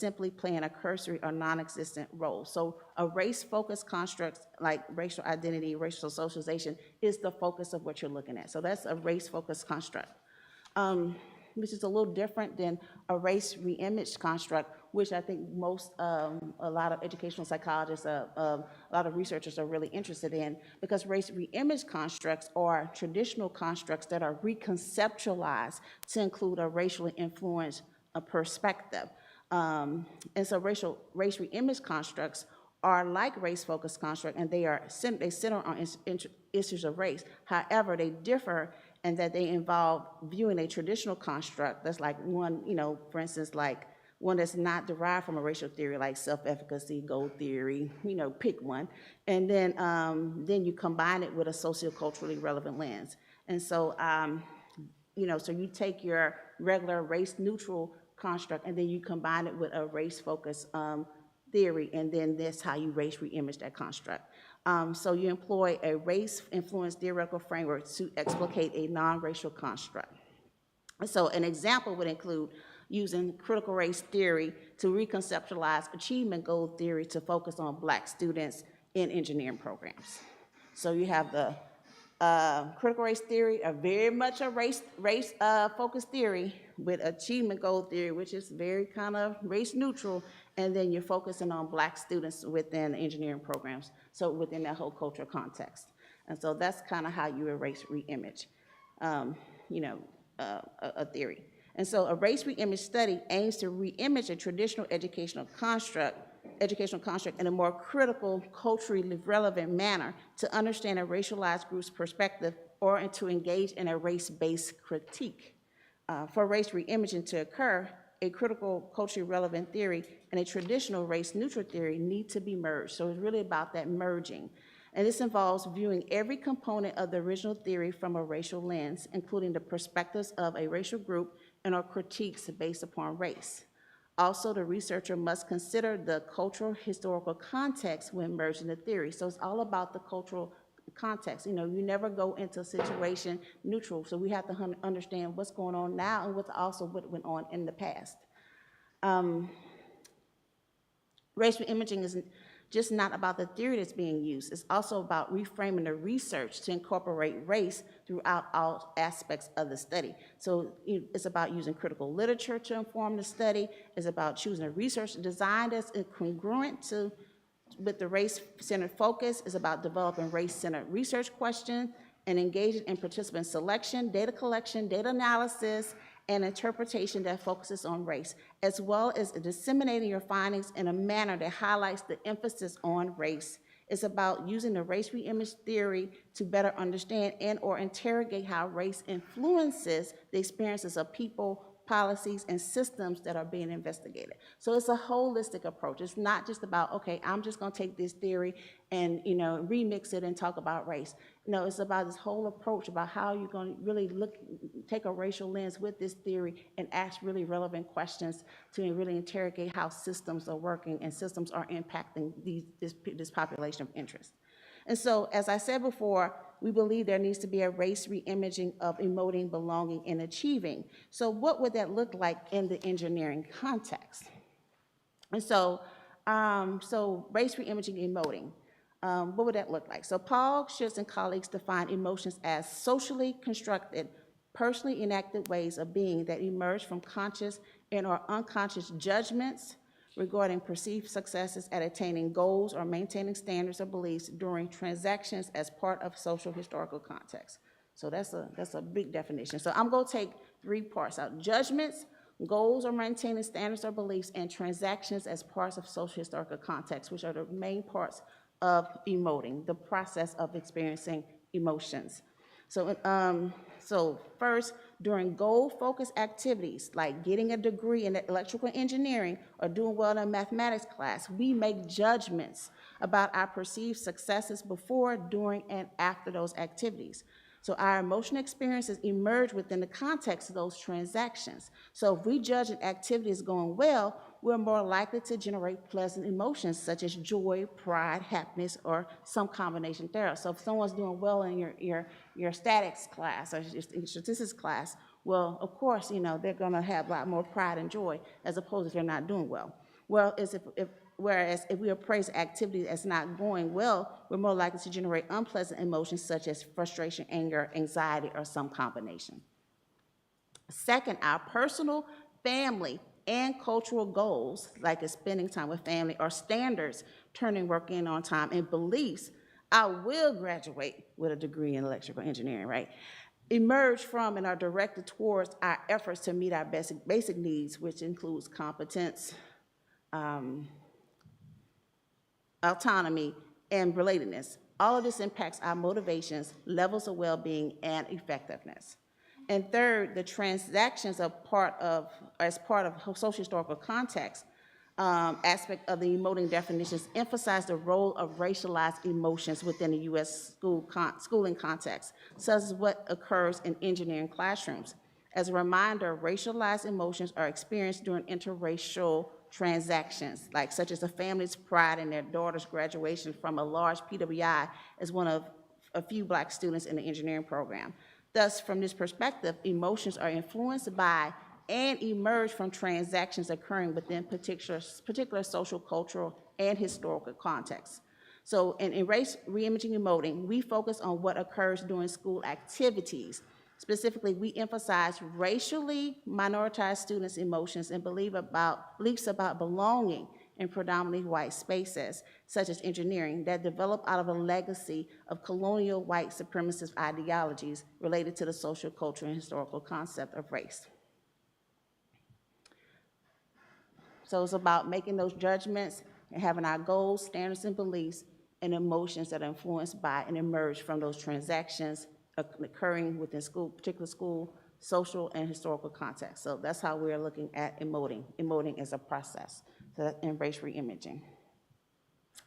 simply playing a cursory or non-existent role. So a race-focused construct like racial identity, racial socialization is the focus of what you're looking at. So that's a race-focused construct, which is a little different than a race reimage construct, which I think a lot of educational psychologists, a lot of researchers are really interested in, because race reimage constructs are traditional constructs that are reconceptualized to include a racially influenced perspective. And so race reimage constructs are like race-focused construct, and they center on issues of race. However, they differ in that they involve viewing a traditional construct that's like one, for instance, like one that's not derived from a racial theory, like self-efficacy, goal theory, pick one, and then you combine it with a socioculturally relevant lens. And so, so you take your regular race-neutral construct, and then you combine it with a race-focused theory, and then that's how you race reimage that construct. So you employ a race-influenced theoretical framework to explicate a non-racial construct. So an example would include using critical race theory to reconceptualize achievement goal theory to focus on Black students in engineering programs. So you have the critical race theory, a very much a race-focused theory, with achievement goal theory, which is very kind of race neutral, and then you're focusing on Black students within engineering programs, so within that whole cultural context. And so that's kind of how you erase reimage, a theory. And so a race reimage study aims to reimage a traditional educational construct in a more critical, culturally relevant manner to understand a racialized group's perspective or to engage in a race-based critique. For race reimaging to occur, a critical, culturally relevant theory and a traditional race-neutral theory need to be merged. So it's really about that merging. And this involves viewing every component of the original theory from a racial lens, including the perspectives of a racial group and or critiques based upon race. Also, the researcher must consider the cultural historical context when merging the theory. So it's all about the cultural context. You never go into a situation neutral, so we have to understand what's going on now and what went on in the past. Race reimaging is just not about the theory that's being used. It's also about reframing the research to incorporate race throughout all aspects of the study. So it's about using critical literature to inform the study. It's about choosing a research design that's congruent with the race-centered focus. It's about developing race-centered research questions and engaging in participant selection, data collection, data analysis, and interpretation that focuses on race, as well as disseminating your findings in a manner that highlights the emphasis on race. It's about using the race reimage theory to better understand and or interrogate how race influences the experiences of people, policies, and systems that are being investigated. So it's a holistic approach. It's not just about, okay, I'm just gonna take this theory and remix it and talk about race. No, it's about this whole approach about how you're gonna really take a racial lens with this theory and ask really relevant questions to really interrogate how systems are working and systems are impacting this population of interest. And so, as I said before, we believe there needs to be a race reimaging of emoting, belonging, and achieving. So what would that look like in the engineering context? And so, race reimaging emoting, what would that look like? So Paul Schutz and colleagues define emotions as socially constructed, personally enacted ways of being that emerge from conscious and or unconscious judgments regarding perceived successes at attaining goals or maintaining standards or beliefs during transactions as part of social historical context. So that's a big definition. So I'm going to take 3 parts out: judgments, goals or maintaining standards or beliefs, and transactions as parts of social historical context, which are the main parts of emoting, the process of experiencing emotions. So first, during goal-focused activities like getting a degree in electrical engineering or doing well in a mathematics class, we make judgments about our perceived successes before, during, and after those activities. So our emotional experiences emerge within the context of those transactions. So if we judge an activity is going well, we're more likely to generate pleasant emotions such as joy, pride, happiness, or some combination thereof. So if someone's doing well in your statics class or your statistics class, well, of course, they're gonna have a lot more pride and joy as opposed to if they're not doing well. Well, whereas if we appraise activity as not going well, we're more likely to generate unpleasant emotions such as frustration, anger, anxiety, or some combination. Second, our personal, family, and cultural goals, like spending time with family, or standards, turning work in on time, and beliefs, I will graduate with a degree in electrical engineering, right? Emerge from and are directed towards our efforts to meet our basic needs, which includes competence, autonomy, and relatedness. All of this impacts our motivations, levels of well-being, and effectiveness. And third, the transactions are as part of social historical context, aspect of the emoting definitions emphasize the role of racialized emotions within the U.S. schooling context, such as what occurs in engineering classrooms. As a reminder, racialized emotions are experienced during interracial transactions, like such as a family's pride in their daughter's graduation from a large PWI as one of a few Black students in the engineering program. Thus, from this perspective, emotions are influenced by and emerge from transactions occurring within particular social, cultural, and historical contexts. So in race reimaging and emoting, we focus on what occurs during school activities. Specifically, we emphasize racially minoritized students' emotions and beliefs about belonging in predominantly white spaces, such as engineering, that develop out of a legacy of colonial white supremacist ideologies related to the social, cultural, and historical concept of race. So it's about making those judgments and having our goals, standards, and beliefs and emotions that are influenced by and emerge from those transactions occurring within particular school, social, and historical context. So that's how we're looking at emoting as a process, so in race reimaging.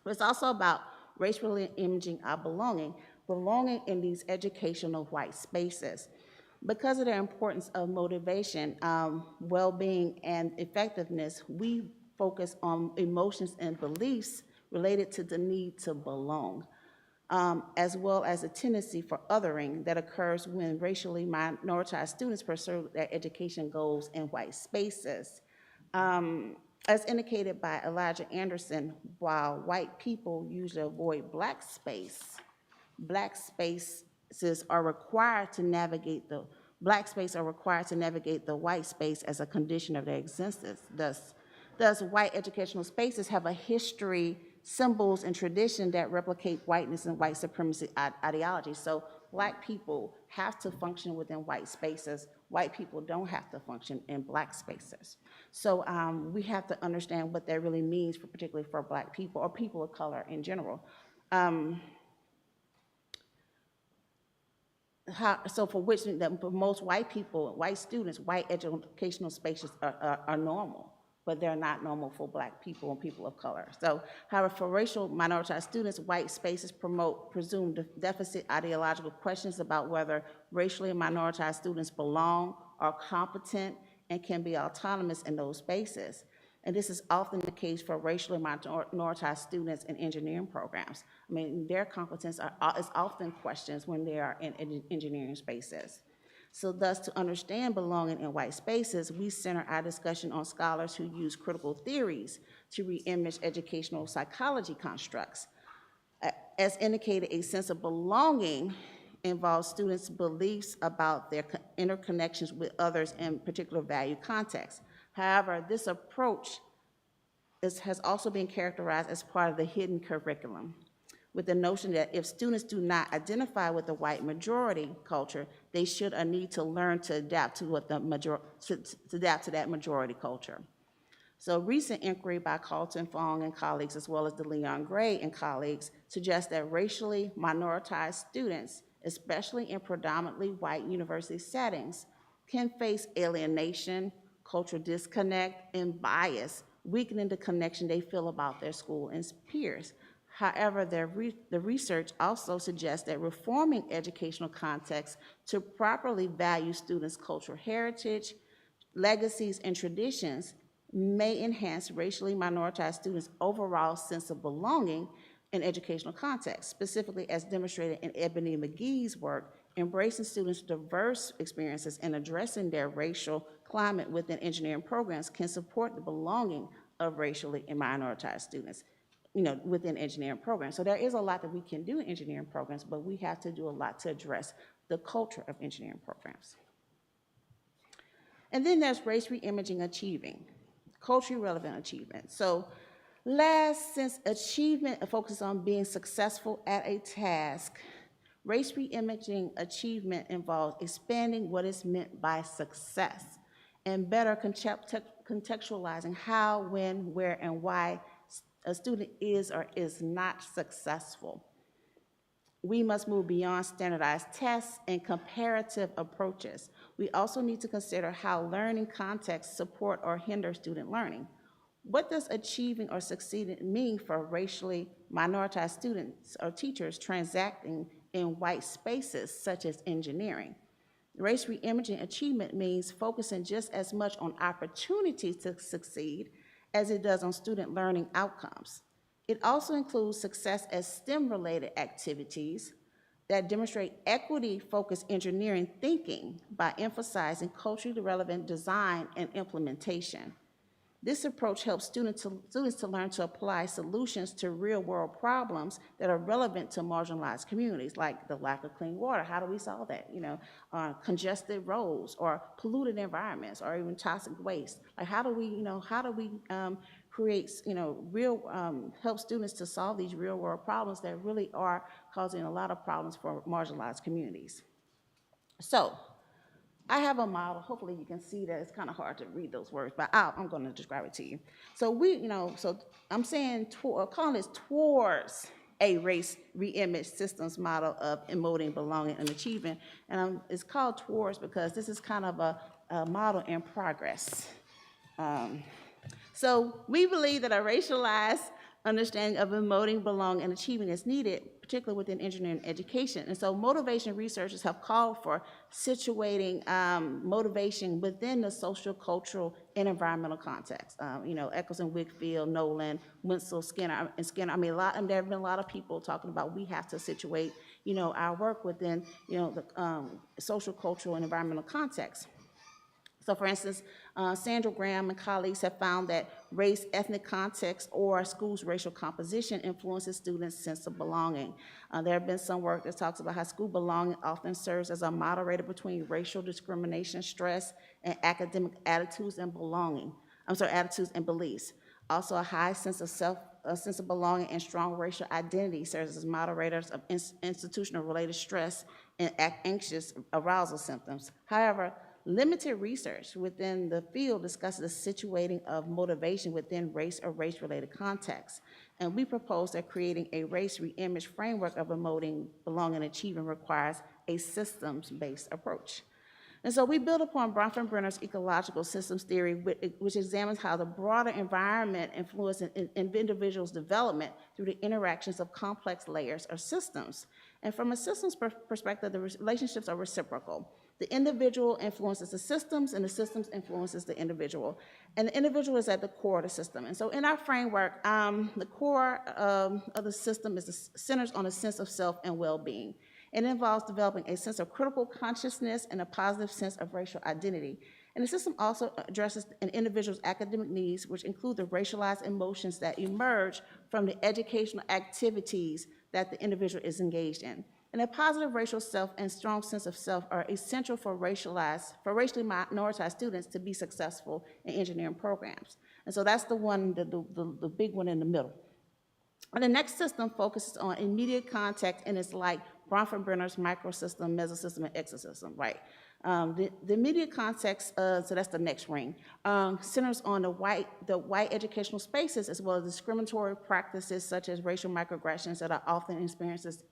But it's also about race reimaging our belonging in these educational white spaces. Because of their importance of motivation, well-being, and effectiveness, we focus on emotions and beliefs related to the need to belong, as well as a tendency for othering that occurs when racially minoritized students pursue their education goals in white spaces. As indicated by Elijah Anderson, while white people usually avoid black spaces are required to navigate the white space as a condition of their existence. Thus, white educational spaces have a history, symbols, and tradition that replicate whiteness and white supremacy ideology. So Black people have to function within white spaces. White people don't have to function in Black spaces. So we have to understand what that really means, particularly for Black people or people of color in general. So for most white people, white students, white educational spaces are normal, but they're not normal for Black people and people of color. So, however, for racial minoritized students, white spaces promote presumed deficit ideological questions about whether racially minoritized students belong, are competent, and can be autonomous in those spaces. And this is often the case for racially minoritized students in engineering programs. I mean, their competence is often questioned when they are in engineering spaces. So thus, to understand belonging in white spaces, we center our discussion on scholars who use critical theories to reimage educational psychology constructs. As indicated, a sense of belonging involves students' beliefs about their interconnections with others in particular value contexts. However, this approach has also been characterized as part of the hidden curriculum, with the notion that if students do not identify with the white majority culture, they should or need to learn to adapt to that majority culture. So recent inquiry by Carlton Fong and colleagues, as well as DeLeon Gray and colleagues, suggests that racially minoritized students, especially in predominantly white university settings, can face alienation, cultural disconnect, and bias, weakening the connection they feel about their school and peers. However, the research also suggests that reforming educational contexts to properly value students' cultural heritage, legacies, and traditions may enhance racially minoritized students' overall sense of belonging in educational context, specifically as demonstrated in Ebony McGee's work, embracing students' diverse experiences and addressing their racial climate within engineering programs can support the belonging of racially and minoritized students, within engineering programs. So there is a lot that we can do in engineering programs, but we have to do a lot to address the culture of engineering programs. And then there's race reimaging achieving, culturally relevant achievement. So last, since achievement focuses on being successful at a task, race reimaging achievement involves expanding what is meant by success and better contextualizing how, when, where, and why a student is or is not successful. We must move beyond standardized tests and comparative approaches. We also need to consider how learning contexts support or hinder student learning. What does achieving or succeeding mean for racially minoritized students or teachers transacting in white spaces such as engineering? Race reimaging achievement means focusing just as much on opportunities to succeed as it does on student learning outcomes. It also includes success as STEM-related activities that demonstrate equity-focused engineering thinking by emphasizing culturally relevant design and implementation. This approach helps students to learn to apply solutions to real-world problems that are relevant to marginalized communities, like the lack of clean water. How do we solve that? Congested roads, or polluted environments, or even toxic waste. Like, how do we create, help students to solve these real-world problems that really are causing a lot of problems for marginalized communities? So, I have a model. Hopefully you can see that. It's kind of hard to read those words, but I'm going to describe it to you. So so I'm saying, calling this towards a race reimage systems model of emoting, belonging, and achievement. And it's called towards because this is kind of a model in progress. So we believe that a racialized understanding of emoting, belonging, and achieving is needed, particularly within engineering education. And so motivation researchers have called for situating motivation within the social, cultural, and environmental context. Eccles and Wickfield, Nolan, Winslow, Skinner, and Skinner. I mean, there have been a lot of people talking about we have to situate, our work within, the social, cultural, and environmental context. So for instance, Sandra Graham and colleagues have found that race, ethnic context, or a school's racial composition influences students' sense of belonging. There have been some work that talks about how school belonging often serves as a moderator between racial discrimination, stress, and academic attitudes and attitudes and beliefs. Also, a high sense of belonging and strong racial identity serves as moderators of institutional related stress and anxious arousal symptoms. However, limited research within the field discusses the situating of motivation within race or race-related contexts. And we propose that creating a race reimage framework of emoting, belonging, and achieving requires a systems-based approach. And so we build upon Bronfenbrenner's ecological systems theory, which examines how the broader environment influences an individual's development through the interactions of complex layers or systems. And from a systems perspective, the relationships are reciprocal. The individual influences the systems, and the systems influences the individual. And the individual is at the core of the system. And so in our framework, the core of the system centers on a sense of self and well-being. It involves developing a sense of critical consciousness and a positive sense of racial identity. And the system also addresses an individual's academic needs, which include the racialized emotions that emerge from the educational activities that the individual is engaged in. And a positive racial self and strong sense of self are essential for racially minoritized students to be successful in engineering programs. And so that's the one, the big one in the middle. And the next system focuses on immediate contact, and it's like Bronfenbrenner's microsystem, mesosystem, and exosystem, right? The immediate context, so that's the next ring, centers on the white educational spaces as well as discriminatory practices such as racial microaggressions that are often experienced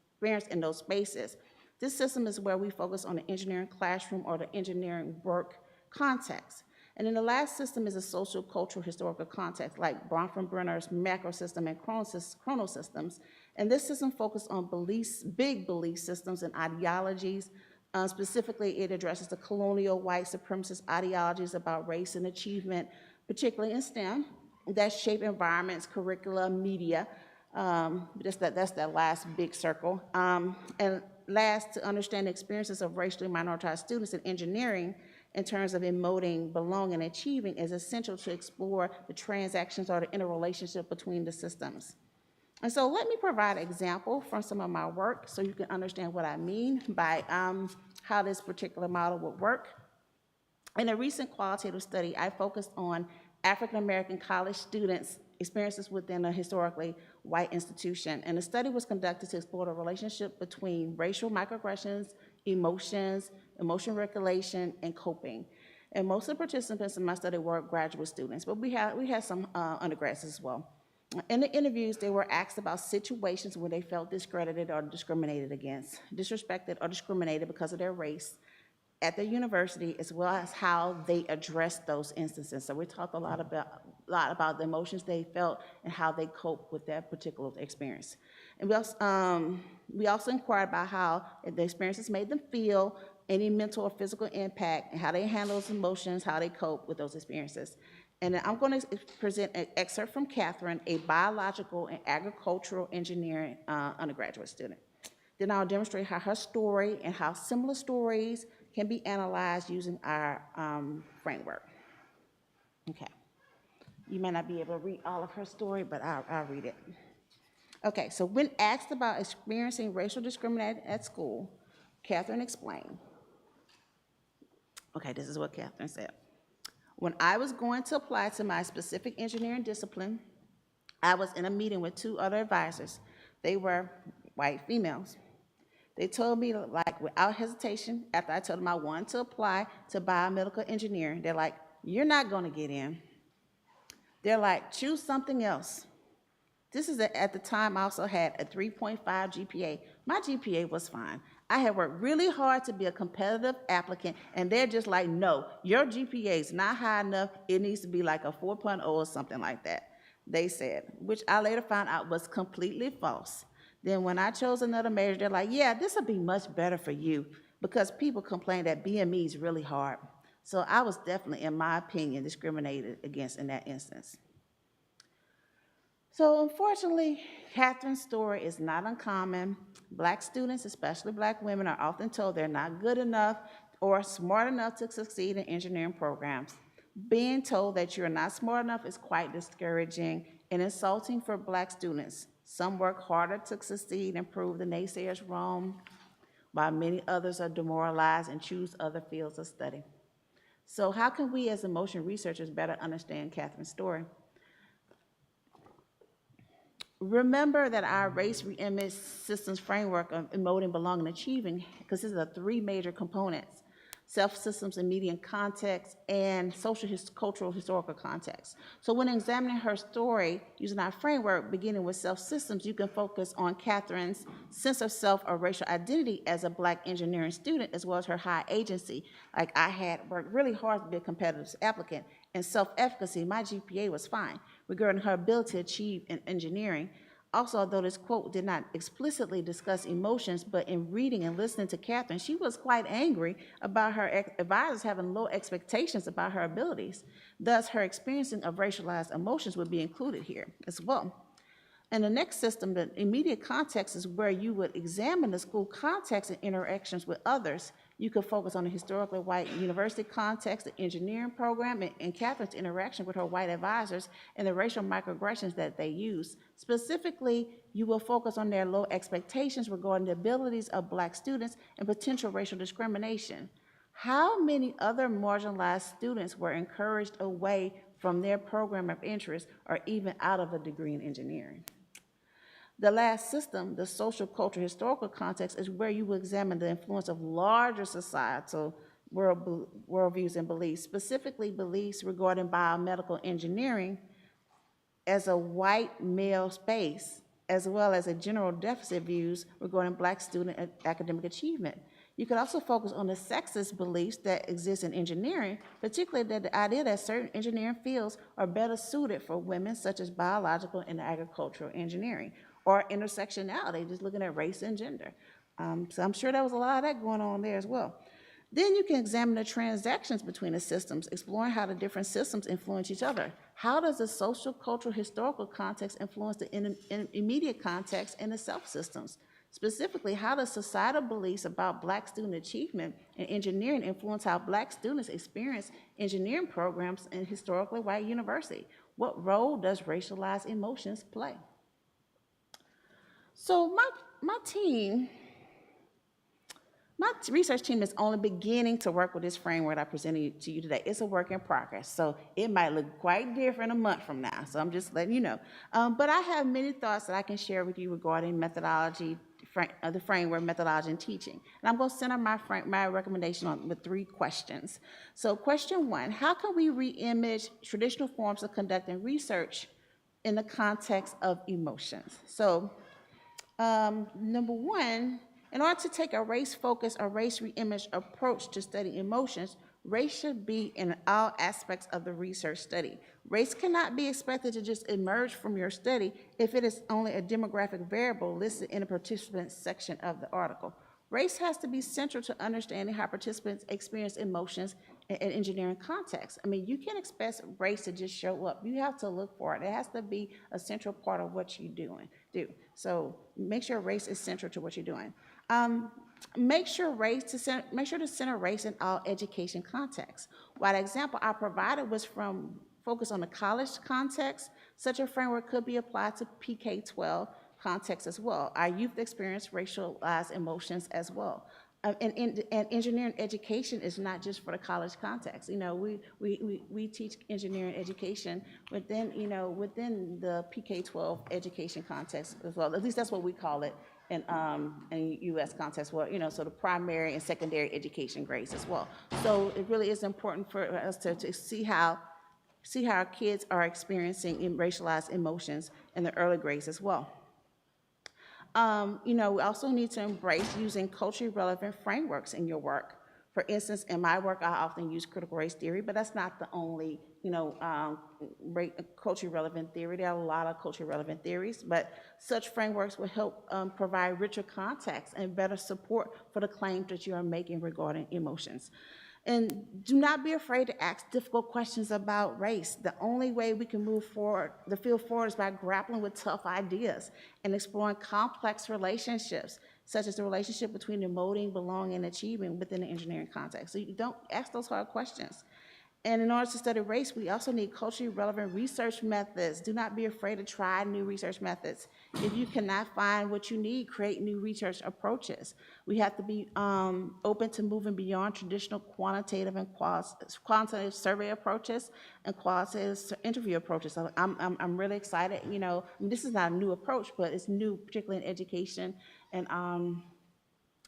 in those spaces. This system is where we focus on the engineering classroom or the engineering work context. And then the last system is a social, cultural, historical context, like Bronfenbrenner's macrosystem and chronosystems. And this system focuses on beliefs, big belief systems and ideologies. Specifically, it addresses the colonial white supremacist ideologies about race and achievement, particularly in STEM, that shape environments, curricula, media. That's that last big circle. And last, to understand the experiences of racially minoritized students in engineering in terms of emoting, belonging, and achieving is essential to explore the transactions or the interrelationship between the systems. And so let me provide an example from some of my work so you can understand what I mean by how this particular model would work. In a recent qualitative study, I focused on African American college students' experiences within a historically white institution. And the study was conducted to explore the relationship between racial microaggressions, emotions, emotion regulation, and coping. And most of the participants in my study were graduate students, but we had some undergrads as well. In the interviews, they were asked about situations where they felt discredited or discriminated against, disrespected or discriminated because of their race at their university, as well as how they addressed those instances. So we talked a lot about the emotions they felt and how they cope with that particular experience. And we also inquired about how the experiences made them feel, any mental or physical impact, and how they handle those emotions, how they cope with those experiences. And then I'm going to present an excerpt from Catherine, a biological and agricultural engineering undergraduate student. Then I'll demonstrate how her story and how similar stories can be analyzed using our framework. Okay. You may not be able to read all of her story, but I'll read it. Okay, so when asked about experiencing racial discrimination at school, Catherine explained. Okay, this is what Catherine said. When I was going to apply to my specific engineering discipline, I was in a meeting with two other advisors. They were white females. They told me, like, without hesitation, after I told them I wanted to apply to biomedical engineering, they're like, you're not going to get in. They're like, choose something else. This is at the time I also had a 3.5 GPA. My GPA was fine. I had worked really hard to be a competitive applicant, and they're just like, no, your GPA is not high enough. It needs to be like a 4.0 or something like that, they said, which I later found out was completely false. Then when I chose another major, they're like, yeah, this will be much better for you because people complain that BME is really hard. So I was definitely, in my opinion, discriminated against in that instance. So unfortunately, Catherine's story is not uncommon. Black students, especially black women, are often told they're not good enough or smart enough to succeed in engineering programs. Being told that you're not smart enough is quite discouraging and insulting for black students. Some work harder to succeed and prove the naysayers wrong, while many others are demoralized and choose other fields of study. So how can we as emotion researchers better understand Catherine's story? Remember that our race reimage systems framework of emoting, belonging, and achieving consists of three major components: self-systems, immediate context, and social, cultural, historical context. So when examining her story using our framework, beginning with self-systems, you can focus on Catherine's sense of self or racial identity as a black engineering student, as well as her high agency. Like, I had worked really hard to be a competitive applicant, and self-efficacy, my GPA was fine, regarding her ability to achieve in engineering. Also, although this quote did not explicitly discuss emotions, but in reading and listening to Catherine, she was quite angry about her advisors having low expectations about her abilities. Thus, her experiencing of racialized emotions would be included here as well. And the next system, the immediate context, is where you would examine the school context and interactions with others. You could focus on the historically white university context, the engineering program, and Catherine's interaction with her white advisors and the racial microaggressions that they use. Specifically, you will focus on their low expectations regarding the abilities of black students and potential racial discrimination. How many other marginalized students were encouraged away from their program of interest or even out of a degree in engineering? The last system, the social, cultural, historical context, is where you will examine the influence of larger societal worldviews and beliefs, specifically beliefs regarding biomedical engineering as a white male space, as well as a general deficit views regarding black student academic achievement. You could also focus on the sexist beliefs that exist in engineering, particularly that the idea that certain engineering fields are better suited for women, such as biological and agricultural engineering, or intersectionality, just looking at race and gender. So I'm sure there was a lot of that going on there as well. Then you can examine the transactions between the systems, exploring how the different systems influence each other. How does the social, cultural, historical context influence the immediate context and the self-systems? Specifically, how does societal beliefs about Black student achievement in engineering influence how Black students experience engineering programs in historically white university? What role does racialized emotions play? So my team, my research team is only beginning to work with this framework I presented to you today. It's a work in progress, so it might look quite different a month from now. So I'm just letting you know. But I have many thoughts that I can share with you regarding methodology, the framework, methodology, and teaching. And I'm going to center my recommendation on with 3 questions. So question 1, how can we re-image traditional forms of conducting research in the context of emotions? So number 1, in order to take a race-focused or race-reimaged approach to study emotions, race should be in all aspects of the research study. Race cannot be expected to just emerge from your study if it is only a demographic variable listed in the participants section of the article. Race has to be central to understanding how participants experience emotions in engineering context. I mean, you can't expect race to just show up. You have to look for it. It has to be a central part of what you're doing. So make sure race is central to what you're doing. Make sure to center race in all education contexts. While the example I provided was from focus on the college context, such a framework could be applied to PK-12 context as well. Our youth experience racialized emotions as well. And engineering education is not just for the college context. You know, we teach engineering education within, within the PK-12 education context as well. At least that's what we call it in U.S. context. Well, so the primary and secondary education grades as well. So it really is important for us to see how our kids are experiencing racialized emotions in the early grades as well. We also need to embrace using culturally relevant frameworks in your work. For instance, in my work, I often use critical race theory, but that's not the only, culturally relevant theory. There are a lot of culturally relevant theories, but such frameworks will help provide richer context and better support for the claims that you are making regarding emotions. And do not be afraid to ask difficult questions about race. The only way we can move forward, the field forward, is by grappling with tough ideas and exploring complex relationships, such as the relationship between emoting, belonging, and achieving within the engineering context. So you don't ask those hard questions. And in order to study race, we also need culturally relevant research methods. Do not be afraid to try new research methods. If you cannot find what you need, create new research approaches. We have to be open to moving beyond traditional quantitative and quantitative survey approaches and qualitative interview approaches. So I'm really excited. This is not a new approach, but it's new, particularly in education and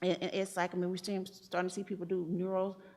it's like, we're starting to see people do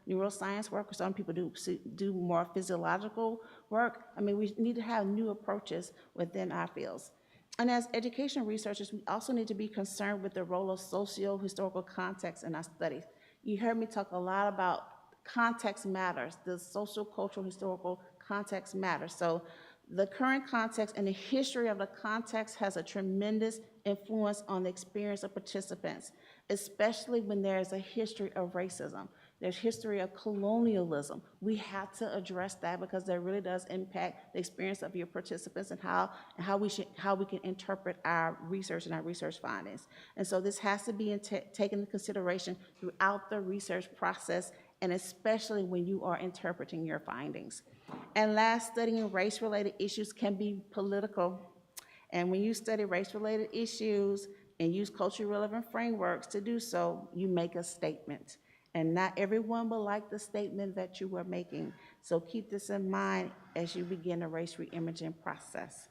neuroscience work, or some people do more physiological work. We need to have new approaches within our fields. And as education researchers, we also need to be concerned with the role of socio-historical context in our studies. You heard me talk a lot about context matters. The social, cultural, historical context matters. So the current context and the history of the context has a tremendous influence on the experience of participants, especially when there's a history of racism. There's history of colonialism. We have to address that because that really does impact the experience of your participants and how we can interpret our research and our research findings. And so this has to be taken into consideration throughout the research process, and especially when you are interpreting your findings. And last, studying race-related issues can be political. And when you study race-related issues and use culturally relevant frameworks to do so, you make a statement. And not everyone will like the statement that you are making. So keep this in mind as you begin the race reimaging process.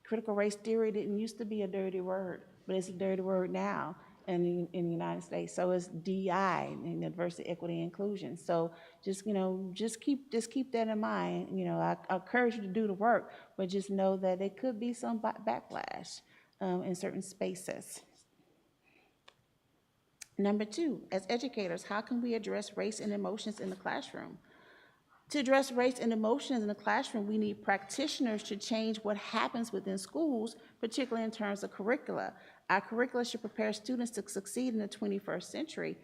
Critical race theory didn't used to be a dirty word, but it's a dirty word now in the United States. So is DI, in diversity, equity, and inclusion. So just keep that in mind. I encourage you to do the work, but just know that there could be some backlash in certain spaces. Number 2, as educators, how can we address race and emotions in the classroom? To address race and emotions in the classroom, we need practitioners to change what happens within schools, particularly in terms of curricula. Our curricula should prepare students to succeed in the 21st century.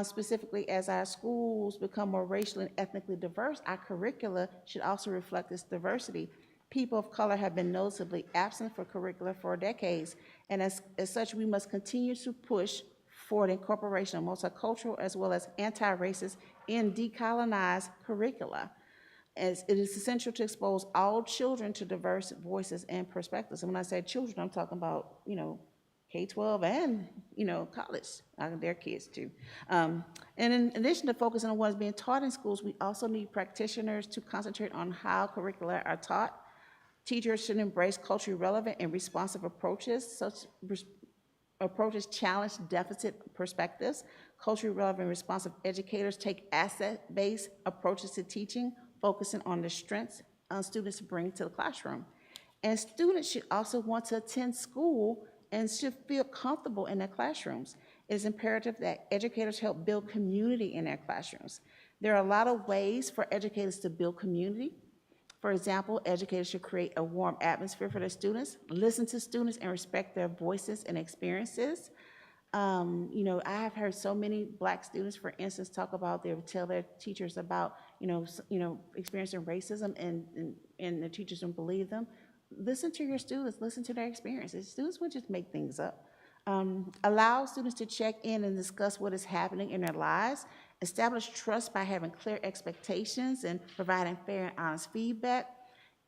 Specifically, as our schools become more racially and ethnically diverse, our curricula should also reflect this diversity. People of color have been noticeably absent for curricula for decades, and as such, we must continue to push for the incorporation of multicultural as well as anti-racist in decolonized curricula, as it is essential to expose all children to diverse voices and perspectives. And when I say children, I'm talking about, K-12 and, college, their kids too. And in addition to focusing on what is being taught in schools, we also need practitioners to concentrate on how curricula are taught. Teachers should embrace culturally relevant and responsive approaches. Such approaches challenge deficit perspectives. Culturally relevant and responsive educators take asset-based approaches to teaching, focusing on the strengths students bring to the classroom. And students should also want to attend school and should feel comfortable in their classrooms. It is imperative that educators help build community in their classrooms. There are a lot of ways for educators to build community. For example, educators should create a warm atmosphere for their students, listen to students and respect their voices and experiences. I have heard so many Black students, for instance, talk about, they would tell their teachers about, experiencing racism, and the teachers don't believe them. Listen to your students, listen to their experiences. Students would just make things up. Allow students to check in and discuss what is happening in their lives. Establish trust by having clear expectations and providing fair and honest feedback.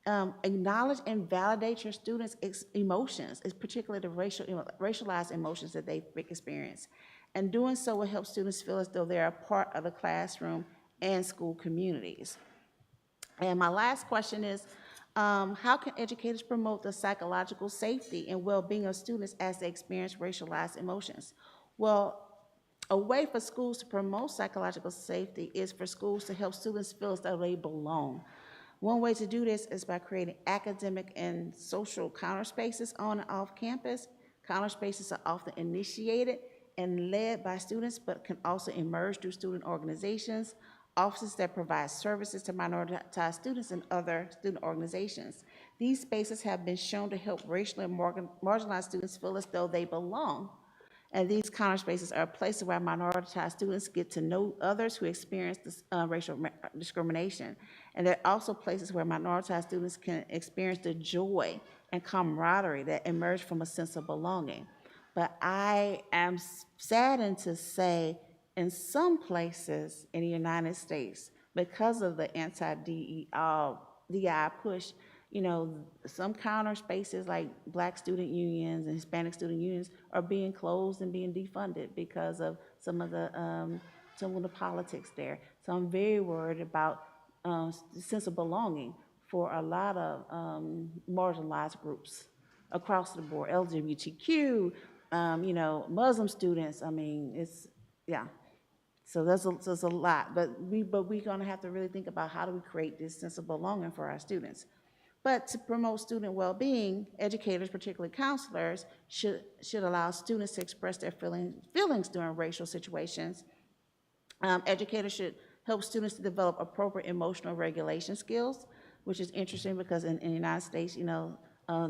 Acknowledge and validate your students' emotions, particularly the racialized emotions that they experience. And doing so will help students feel as though they're a part of the classroom and school communities. And my last question is, how can educators promote the psychological safety and well-being of students as they experience racialized emotions? Well, a way for schools to promote psychological safety is for schools to help students feel as though they belong. One way to do this is by creating academic and social counter spaces on and off campus. Counter spaces are often initiated and led by students, but can also emerge through student organizations, offices that provide services to minoritized students and other student organizations. These spaces have been shown to help racially marginalized students feel as though they belong. And these counter spaces are places where minoritized students get to know others who experience this, racial discrimination. And they're also places where minoritized students can experience the joy and camaraderie that emerge from a sense of belonging. But I am saddened to say, in some places in the United States, because of the DI push, some counter spaces like Black student unions and Hispanic student unions are being closed and being defunded because of some of the politics there. So I'm very worried about the sense of belonging for a lot of marginalized groups across the board, LGBTQ, Muslim students. I mean, yeah. So there's a lot, but we're gonna have to really think about how do we create this sense of belonging for our students. But to promote student well-being, educators, particularly counselors, should allow students to express their feelings during racial situations. Educators should help students to develop appropriate emotional regulation skills, which is interesting because in the United States,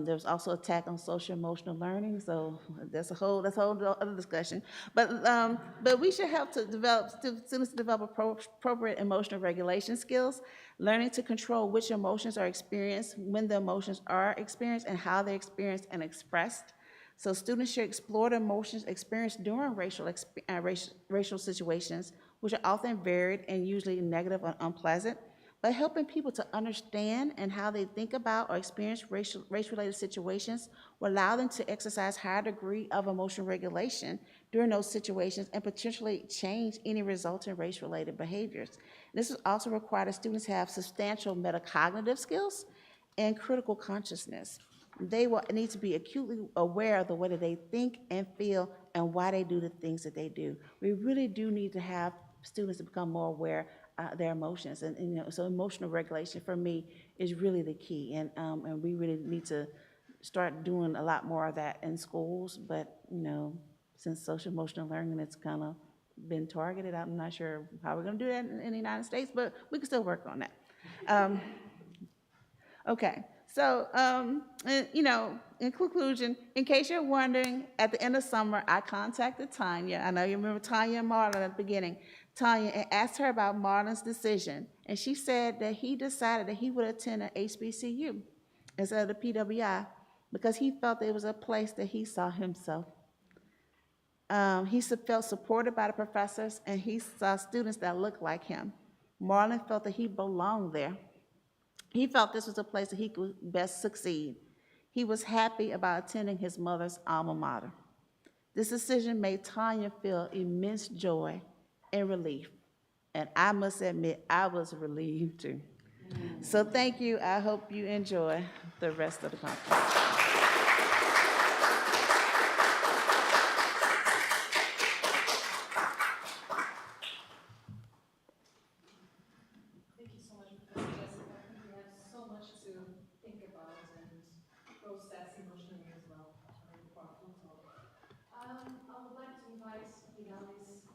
there's also attack on social emotional learning, so that's a whole other discussion. But we should help to develop students to develop appropriate emotional regulation skills, learning to control which emotions are experienced, when the emotions are experienced, and how they're experienced and expressed. So students should explore the emotions experienced during racial situations, which are often varied and usually negative or unpleasant, but helping people to understand and how they think about or experience race-related situations will allow them to exercise higher degree of emotional regulation during those situations and potentially change any resulting race-related behaviors. This will also require that students have substantial metacognitive skills and critical consciousness. They will need to be acutely aware of the way that they think and feel and why they do the things that they do. We really do need to have students to become more aware of their emotions, and so emotional regulation for me is really the key, and we really need to start doing a lot more of that in schools. But since social emotional learning, it's kind of been targeted, I'm not sure how we're going to do that in the United States, but we can still work on that. Okay, so, in conclusion, in case you're wondering, at the end of summer, I contacted Tanya. I know you remember Tanya and Marlon at the beginning. Tanya, and asked her about Marlon's decision, and she said that he decided that he would attend an HBCU. instead of the PWI because he felt it was a place that he saw himself. Felt supported by the professors, and he saw students that looked like him. Marlon felt that he belonged there. He felt this was a place that he could best succeed. He was happy about attending his mother's alma mater. This decision made Tanya feel immense joy and relief. And I must admit, I was relieved too. So thank you. I hope you enjoy the rest of the conference. Thank you so much, Professor Jessica. I think we have so much to think about and process emotionally as well. Very powerful talk. I would like to invite Fidelis,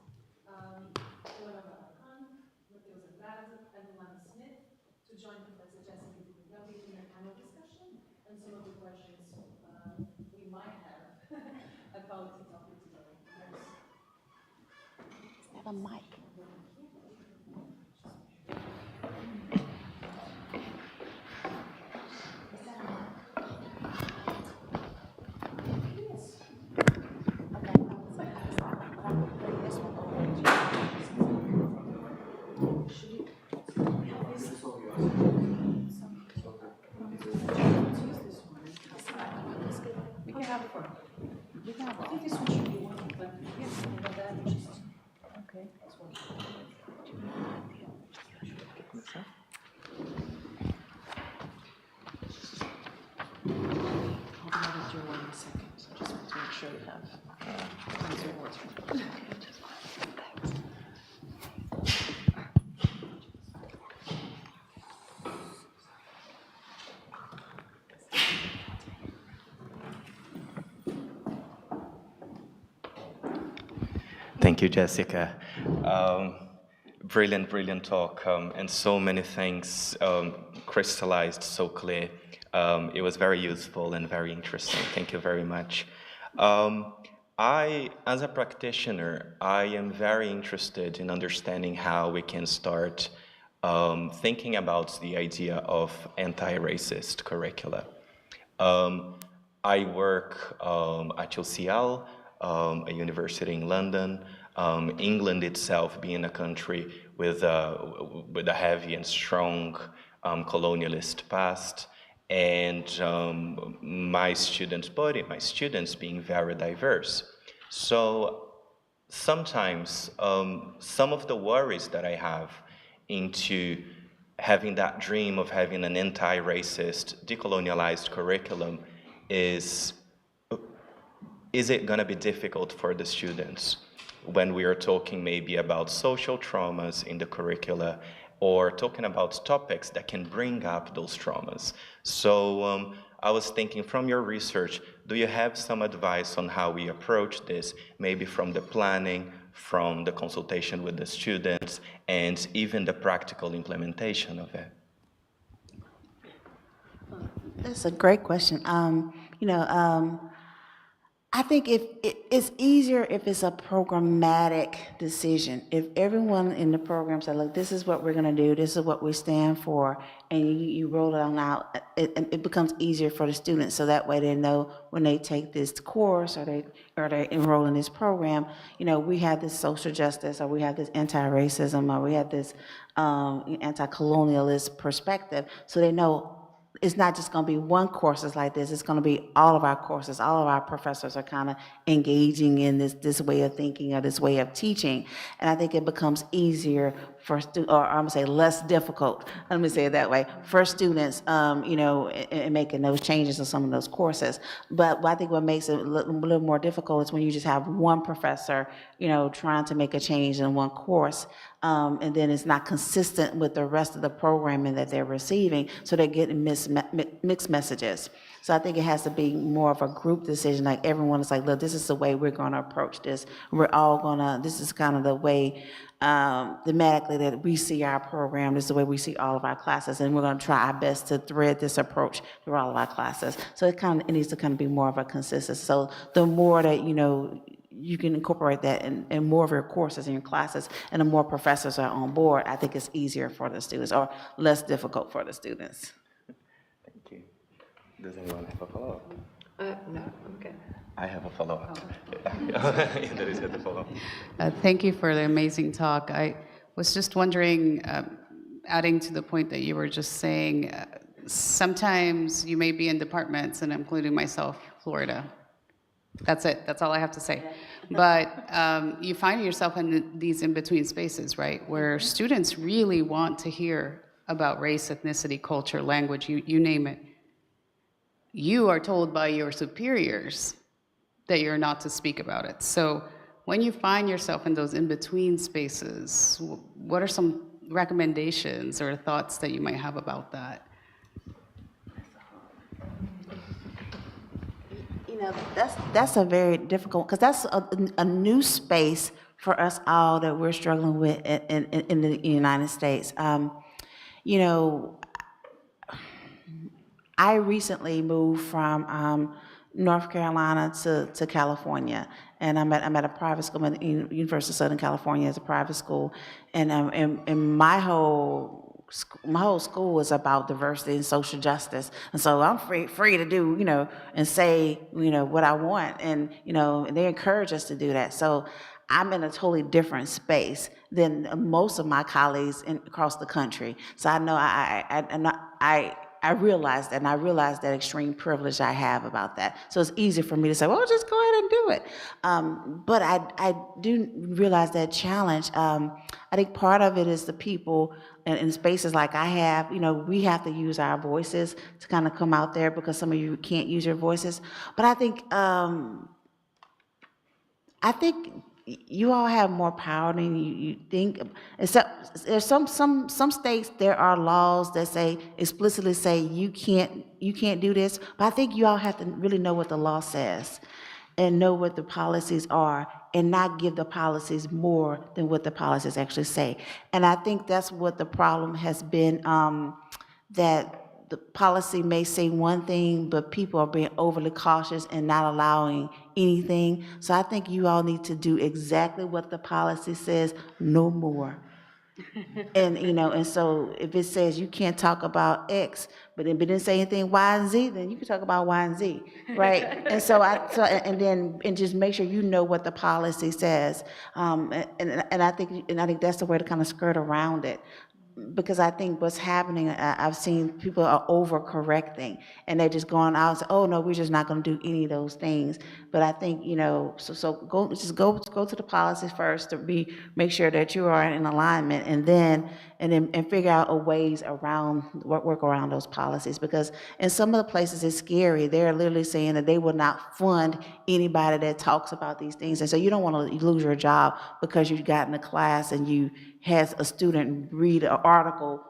Laura Khan, Matheus Andrade, and Luana Smith to join Professor Jessica Dubugabi in the panel discussion and some of the questions we might have about the topic today. Is that a mic? We can have it for. I think this one should be one, but yes, that is just okay. That's one. I'll be with you one second. So just want to make sure we have answer words. Thank you, Jessica. Brilliant talk, and so many things crystallized so clear. It was very useful and very interesting. Thank you very much. As a practitioner, I am very interested in understanding how we can start thinking about the idea of anti-racist curricula. I work at UCL, a university in London, England itself being a country with a heavy and strong colonialist past, and my students' body, my students being very diverse. So sometimes some of the worries that I have into having that dream of having an anti-racist, decolonialized curriculum is it going to be difficult for the students when we are talking maybe about social traumas in the curricula or talking about topics that can bring up those traumas? So I was thinking, from your research, do you have some advice on how we approach this, maybe from the planning, from the consultation with the students, and even the practical implementation of it? That's a great question. I think it's easier if it's a programmatic decision. If everyone in the program said, look, this is what we're going to do, this is what we stand for, and you roll it on out, it becomes easier for the students. So that way they know when they take this course or they enroll in this program, we have this social justice, or we have this anti-racism, or we have this anti-colonialist perspective. So they know it's not just going to be one courses like this. It's going to be all of our courses. All of our professors are kind of engaging in this way of thinking or this way of teaching. And I think it becomes easier for or I'm going to say less difficult, let me say it that way, for students, in making those changes in some of those courses. But I think what makes it a little more difficult is when you just have one professor, trying to make a change in one course, and then it's not consistent with the rest of the programming that they're receiving, so they're getting mixed messages. So I think it has to be more of a group decision, like everyone is like, look, this is the way we're going to approach this. This is kind of the way thematically that we see our program, this is the way we see all of our classes, and we're going to try our best to thread this approach through all of our classes. So it needs to kind of be more of a consistency. So the more that, you can incorporate that in more of your courses and your classes, and the more professors are on board, I think it's easier for the students, or less difficult for the students. Thank you. Does anyone have a follow-up? No, I'm good. I have a follow-up. There is a follow-up. Thank you for the amazing talk. I was just wondering, adding to the point that you were just saying, sometimes you may be in departments, and including myself, Florida. That's it. That's all I have to say. But you find yourself in these in-between spaces, right, where students really want to hear about race, ethnicity, culture, language, you name it. You are told by your superiors that you're not to speak about it. So when you find yourself in those in-between spaces, what are some recommendations or thoughts that you might have about that? You know, that's a very difficult, because that's a new space for us all that we're struggling with in the United States. You know, I recently moved from North Carolina to California, and I'm at a private school. I'm at the University of Southern California as a private school, and my whole school is about diversity and social justice, and so I'm free to do, you know, and say, you know, what I want, and you know, and they encourage us to do that. So I'm in a totally different space than most of my colleagues across the country. So I know I realized that, and I realized that extreme privilege I have about that. So it's easy for me to say, well, just go ahead and do it. But I do realize that challenge. I think part of it is the people in spaces like I have, you know, we have to use our voices to kind of come out there, because some of you can't use your voices. But I think you all have more power than you think. Except there's some states, there are laws that say, explicitly say you can't do this. But I think you all have to really know what the law says and know what the policies are, and not give the policies more than what the policies actually say. And I think that's what the problem has been, that the policy may say one thing, but people are being overly cautious and not allowing anything. So I think you all need to do exactly what the policy says, no more. And you know, and so if it says you can't talk about X, but it didn't say anything Y and Z, then you can talk about Y and Z, right? And so and just make sure you know what the policy says, and I think that's the way to kind of skirt around it. Because I think what's happening, I've seen people are overcorrecting, and they're just going out and say, oh no, we're just not going to do any of those things. But I think, you know, so go to the policies first to make sure that you are in alignment, and then figure out a ways around, work around those policies. Because in some of the places it's scary. They're literally saying that they will not fund anybody that talks about these things, and so you don't want to lose your job because you got in a class and you has a student read an article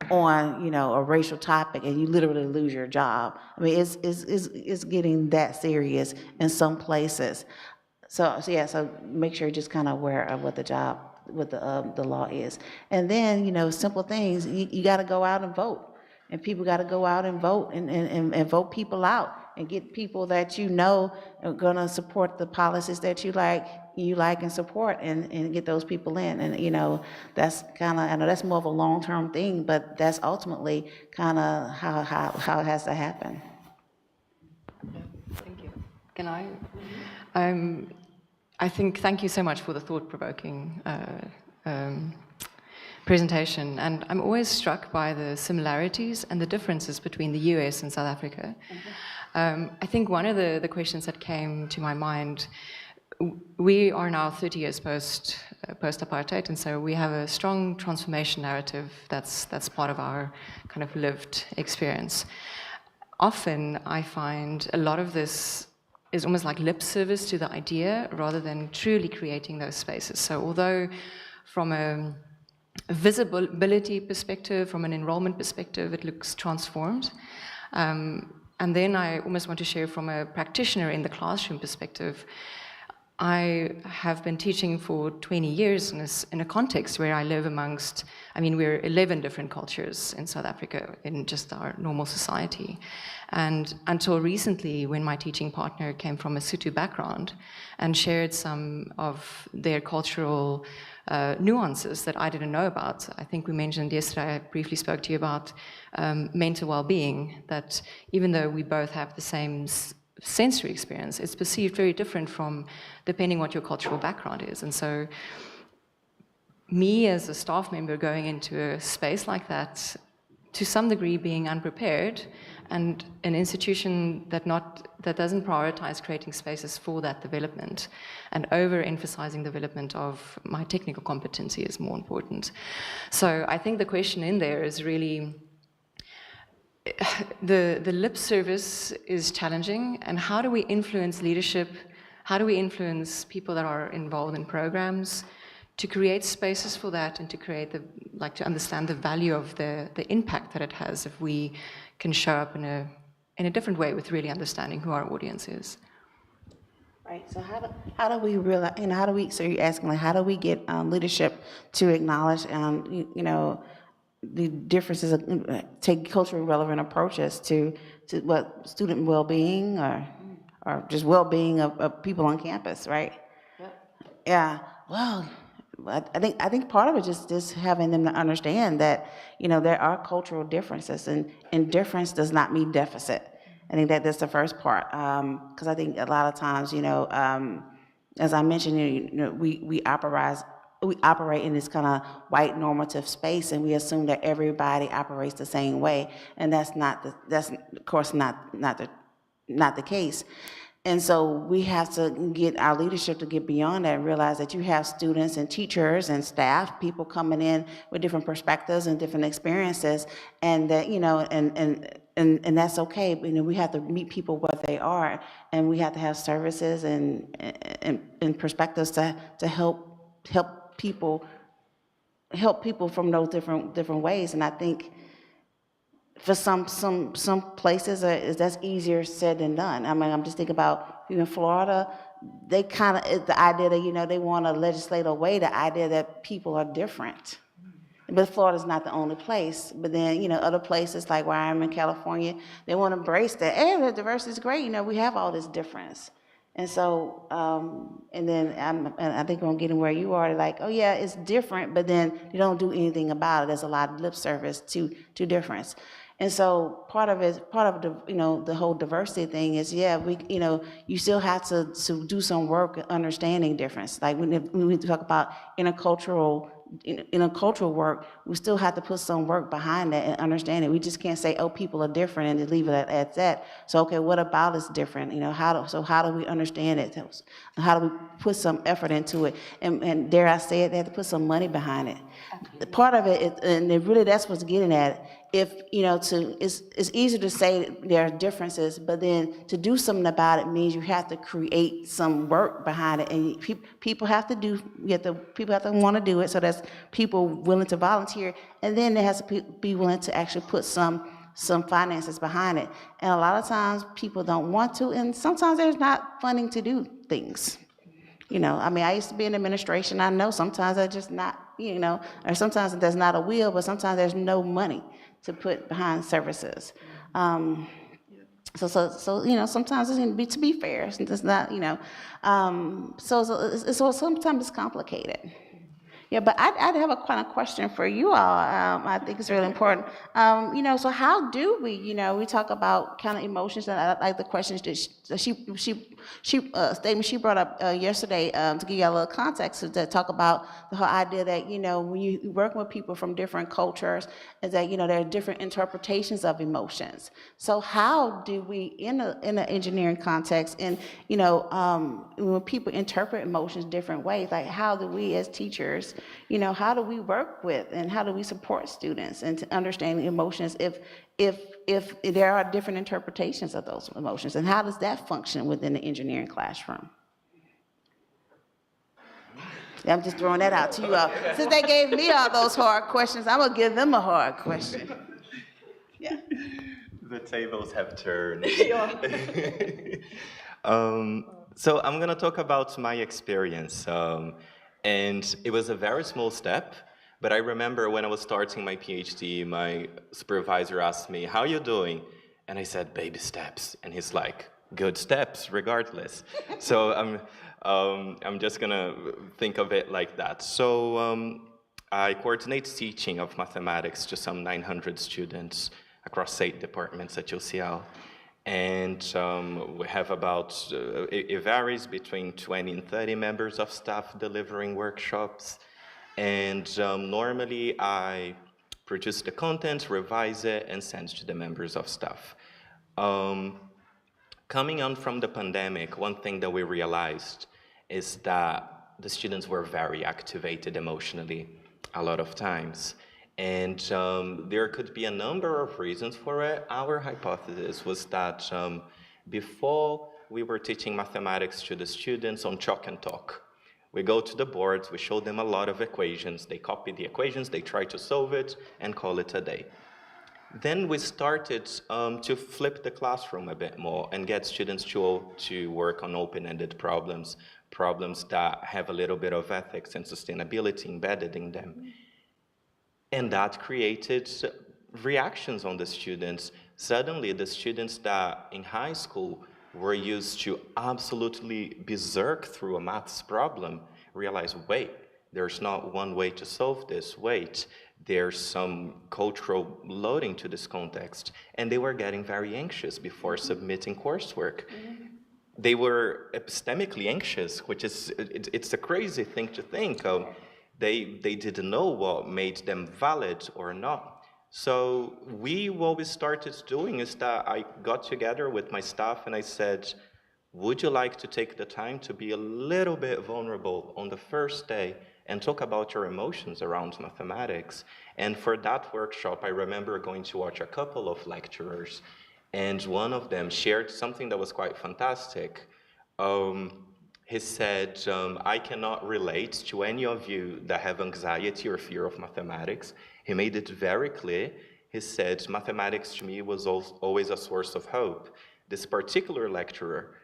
on, you know, a racial topic, and you literally lose your job. I mean, it's getting that serious in some places. So yeah, so make sure you're just kind of aware of what the law is. And then, you know, simple things, you got to go out and vote. And people got to go out and vote, and vote people out, and get people that you know are going to support the policies that you like and support, and get those people in. And, you know, that's kind of, I know that's more of a long-term thing, but that's ultimately kind of how it has to happen. Thank you. Can I? I think, thank you so much for the thought-provoking presentation, and I'm always struck by the similarities and the differences between the US and South Africa. I think one of the questions that came to my mind, we are now 30 years post-apartheid, and so we have a strong transformation narrative that's part of our kind of lived experience. Often I find a lot of this is almost like lip service to the idea rather than truly creating those spaces. So although from a visibility perspective, from an enrollment perspective, it looks transformed. And then I almost want to share from a practitioner in the classroom perspective, I have been teaching for 20 years in a context where I live amongst, I mean, we're 11 different cultures in South Africa in just our normal society. And until recently, when my teaching partner came from a Sotho background and shared some of their cultural nuances that I didn't know about. I think we mentioned yesterday, I briefly spoke to you about mental well-being, that even though we both have the same sensory experience, it's perceived very different from depending what your cultural background is. And so me as a staff member going into a space like that, to some degree being unprepared, and an institution that doesn't prioritize creating spaces for that development and overemphasizing development of my technical competency is more important. So I think the question in there is really the lip service is challenging, and how do we influence leadership? How do we influence people that are involved in programs to create spaces for that, and to create to understand the value of the impact that it has if we can show up in a different way with really understanding who our audience is. Right. So how do we realize? So you're asking, like, how do we get leadership to acknowledge, the differences, take culturally relevant approaches to what student well-being or just well-being of people on campus, right? Yep. Yeah. Well, I think part of it is just having them to understand that, there are cultural differences, and difference does not mean deficit. I think that's the first part, because I think a lot of times, as I mentioned, we operate in this kind of white normative space, and we assume that everybody operates the same way, and that's of course not the case. And so we have to get our leadership to get beyond that and realize that you have students and teachers and staff, people coming in with different perspectives and different experiences, and that, and that's okay. We have to meet people where they are, and we have to have services and perspectives to help people from those different ways. And I think for some places that's easier said than done. I mean, I'm just thinking about in Florida, they kind of, the idea that, they want to legislate away the idea that people are different. But Florida's not the only place. But then, other places like where I'm in California, they want to embrace that. Hey, the diversity is great. We have all this difference. And so, and then I think I'm getting where you are, like, oh yeah, it's different, but then you don't do anything about it. There's a lot of lip service to difference. And so part of the, the whole diversity thing is, you still have to do some work understanding difference. Like when we talk about intercultural work, we still have to put some work behind that and understand it. We just can't say, oh, people are different and just leave it at that. So, okay, what about is different? How do we understand it? How do we put some effort into it? And dare I say it, they have to put some money behind it. Part of it, and really that's what's getting at it. If, it's easy to say there are differences, but then to do something about it means you have to create some work behind it, and people have to want to do it, so that's people willing to volunteer, and then there has to be willing to actually put some finances behind it. And a lot of times people don't want to, and sometimes there's not funding to do things. I used to be in administration. I know sometimes there's just not, or sometimes there's not a will, but sometimes there's no money to put behind services. So sometimes it's going to be, to be fair, it's not, so sometimes it's complicated. Yeah, but I'd have a kind of question for you all. I think it's really important. So how do we, we talk about kind of emotions, and I like the questions that statement she brought up yesterday to give you a little context, to talk about the whole idea that, when you work with people from different cultures, is that, there are different interpretations of emotions. So how do we, in an engineering context, and, when people interpret emotions different ways, like how do we as teachers, how do we work with and how do we support students and to understand emotions if there are different interpretations of those emotions, and how does that function within the engineering classroom? Yeah, I'm just throwing that out to you all. Since they gave me all those hard questions, I'm gonna give them a hard question. Yeah. The tables have turned. So I'm going to talk about my experience. And it was a very small step, but I remember when I was starting my PhD, my supervisor asked me, "How you doing?" And I said, "Baby steps." And he's like, "Good steps, regardless." So I'm just going to think of it like that. So I coordinate teaching of mathematics to some 900 students across 8 departments at UCL. And we have about, it varies between 20 and 30 members of staff delivering workshops. And normally I produce the content, revise it, and send to the members of staff. Coming on from the pandemic, one thing that we realized is that the students were very activated emotionally a lot of times. And there could be a number of reasons for it. Our hypothesis was that before we were teaching mathematics to the students on chalk and talk. We go to the boards, we show them a lot of equations, they copy the equations, they try to solve it, and call it a day. Then we started to flip the classroom a bit more and get students to work on open-ended problems, problems that have a little bit of ethics and sustainability embedded in them. And that created reactions on the students. Suddenly, the students that in high school were used to absolutely berserk through a maths problem realize, wait, there's not one way to solve this. Wait, there's some cultural loading to this context. And they were getting very anxious before submitting coursework. They were epistemically anxious, which is, it's a crazy thing to think. They didn't know what made them valid or not. So what we started doing is that I got together with my staff and I said, would you like to take the time to be a little bit vulnerable on the first day and talk about your emotions around mathematics? And for that workshop, I remember going to watch a couple of lecturers, and one of them shared something that was quite fantastic. He said, I cannot relate to any of you that have anxiety or fear of mathematics. He made it very clear. He said, mathematics to me was always a source of hope. This particular lecturer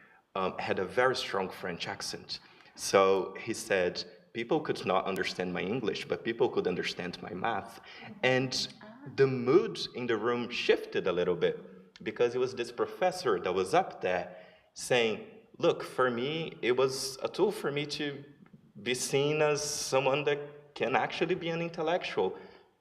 had a very strong French accent. So he said, people could not understand my English, but people could understand my math. And the mood in the room shifted a little bit because it was this professor that was up there saying, look, for me, it was a tool for me to be seen as someone that can actually be an intellectual.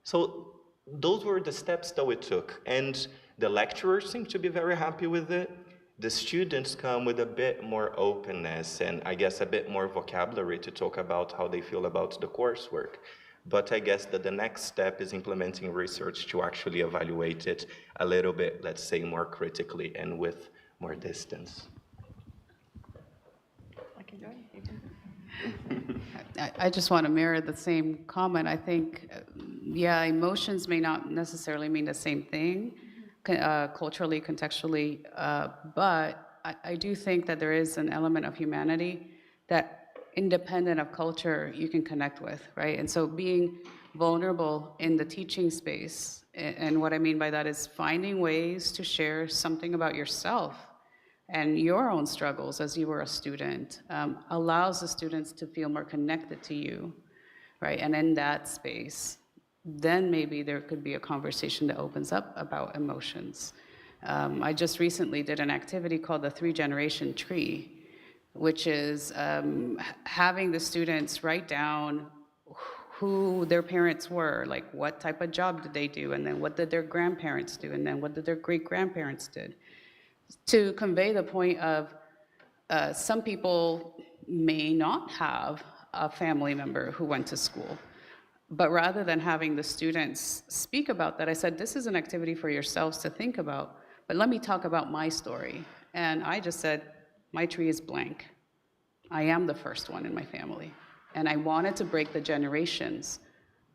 So those were the steps that we took. And the lecturers seemed to be very happy with it. The students come with a bit more openness and I guess a bit more vocabulary to talk about how they feel about the coursework. But I guess that the next step is implementing research to actually evaluate it a little bit, let's say, more critically and with more distance. I just want to mirror the same comment. I think, yeah, emotions may not necessarily mean the same thing, culturally, contextually, but I do think that there is an element of humanity that, independent of culture, you can connect with, right? And so being vulnerable in the teaching space, and what I mean by that is finding ways to share something about yourself and your own struggles as you were a student, allows the students to feel more connected to you, right? And in that space, then maybe there could be a conversation that opens up about emotions. I just recently did an activity called the 3-generation tree, which is having the students write down who their parents were, like what type of job did they do, and then what did their grandparents do, and then what did their great-grandparents did, to convey the point of some people may not have a family member who went to school. But rather than having the students speak about that, I said, this is an activity for yourselves to think about, but let me talk about my story. And I just said, my tree is blank. I am the first one in my family. And I wanted to break the generations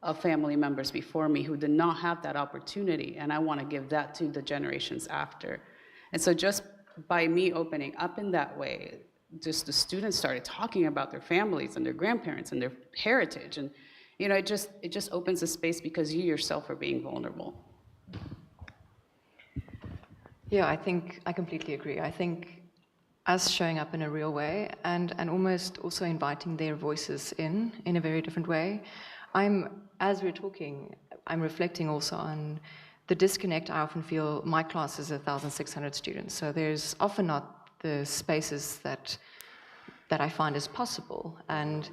of family members before me who did not have that opportunity, and I want to give that to the generations after. And so just by me opening up in that way, just the students started talking about their families and their grandparents and their heritage, and you know, it just opens a space because you yourself are being vulnerable. Yeah, I think I completely agree. I think us showing up in a real way and almost also inviting their voices in a very different way. As we're talking, I'm reflecting also on the disconnect I often feel. My class is 1,600 students, so there's often not the spaces that I find is possible. And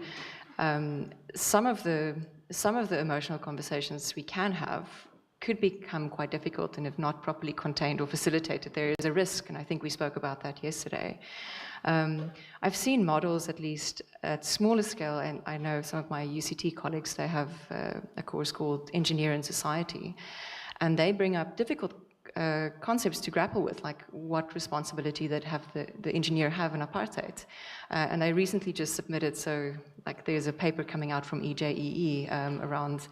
some of the emotional conversations we can have could become quite difficult, and if not properly contained or facilitated, there is a risk, and I think we spoke about that yesterday. I've seen models, at least at smaller scale, and I know some of my UCT colleagues, they have a course called Engineer in Society, and they bring up difficult concepts to grapple with, like what responsibility that the engineer have in apartheid. And I recently just submitted, so like there's a paper coming out from EJEE around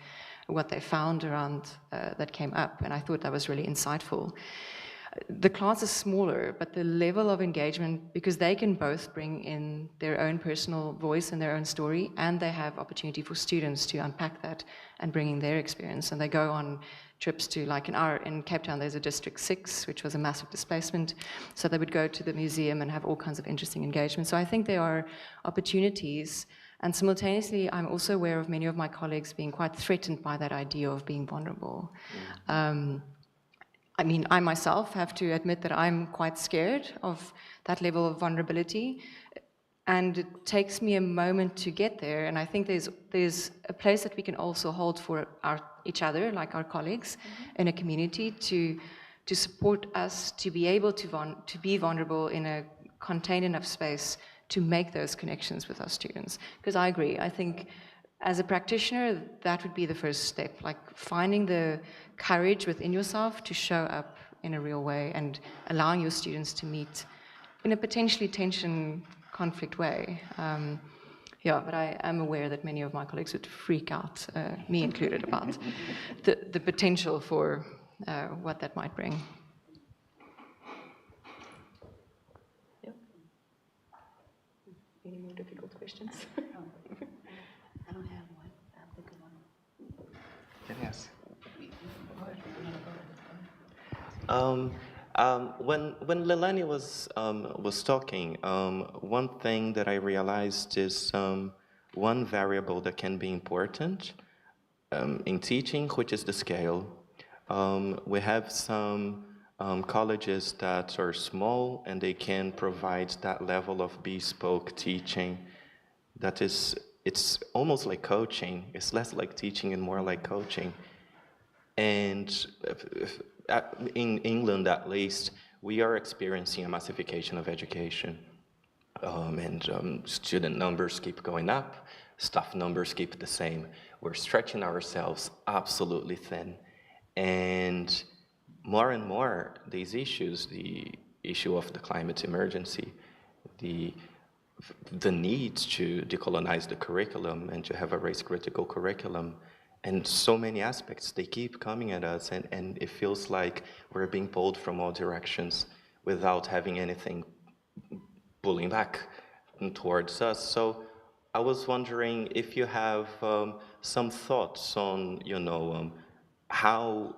what they found around that came up, and I thought that was really insightful. The class is smaller, but the level of engagement, because they can both bring in their own personal voice and their own story, and they have opportunity for students to unpack that and bring in their experience. And they go on trips to, like in Cape Town, there's a District 6, which was a massive displacement. So they would go to the museum and have all kinds of interesting engagement. So I think there are opportunities. And simultaneously, I'm also aware of many of my colleagues being quite threatened by that idea of being vulnerable. I mean, I myself have to admit that I'm quite scared of that level of vulnerability, and it takes me a moment to get there. And I think there's a place that we can also hold for each other, like our colleagues, in a community, to support us to be able to be vulnerable in a contained enough space to make those connections with our students. Because I agree, I think as a practitioner, that would be the first step, like finding the courage within yourself to show up in a real way and allowing your students to meet in a potentially tension, conflict way. Yeah, but I am aware that many of my colleagues would freak out, me included, about the potential for what that might bring. Yep. Any more difficult questions? I don't have one. I'll think of one. Yes. When Lelani was talking, one thing that I realized is one variable that can be important in teaching, which is the scale. We have some colleges that are small and they can provide that level of bespoke teaching that is, it's almost like coaching. It's less like teaching and more like coaching. And in England, at least, we are experiencing a massification of education. Student numbers keep going up, staff numbers keep the same. We're stretching ourselves absolutely thin. And more, these issues, the issue of the climate emergency, the need to decolonize the curriculum and to have a race-critical curriculum, and so many aspects, they keep coming at us, and it feels like we're being pulled from all directions without having anything pulling back towards us. So I was wondering if you have some thoughts on, how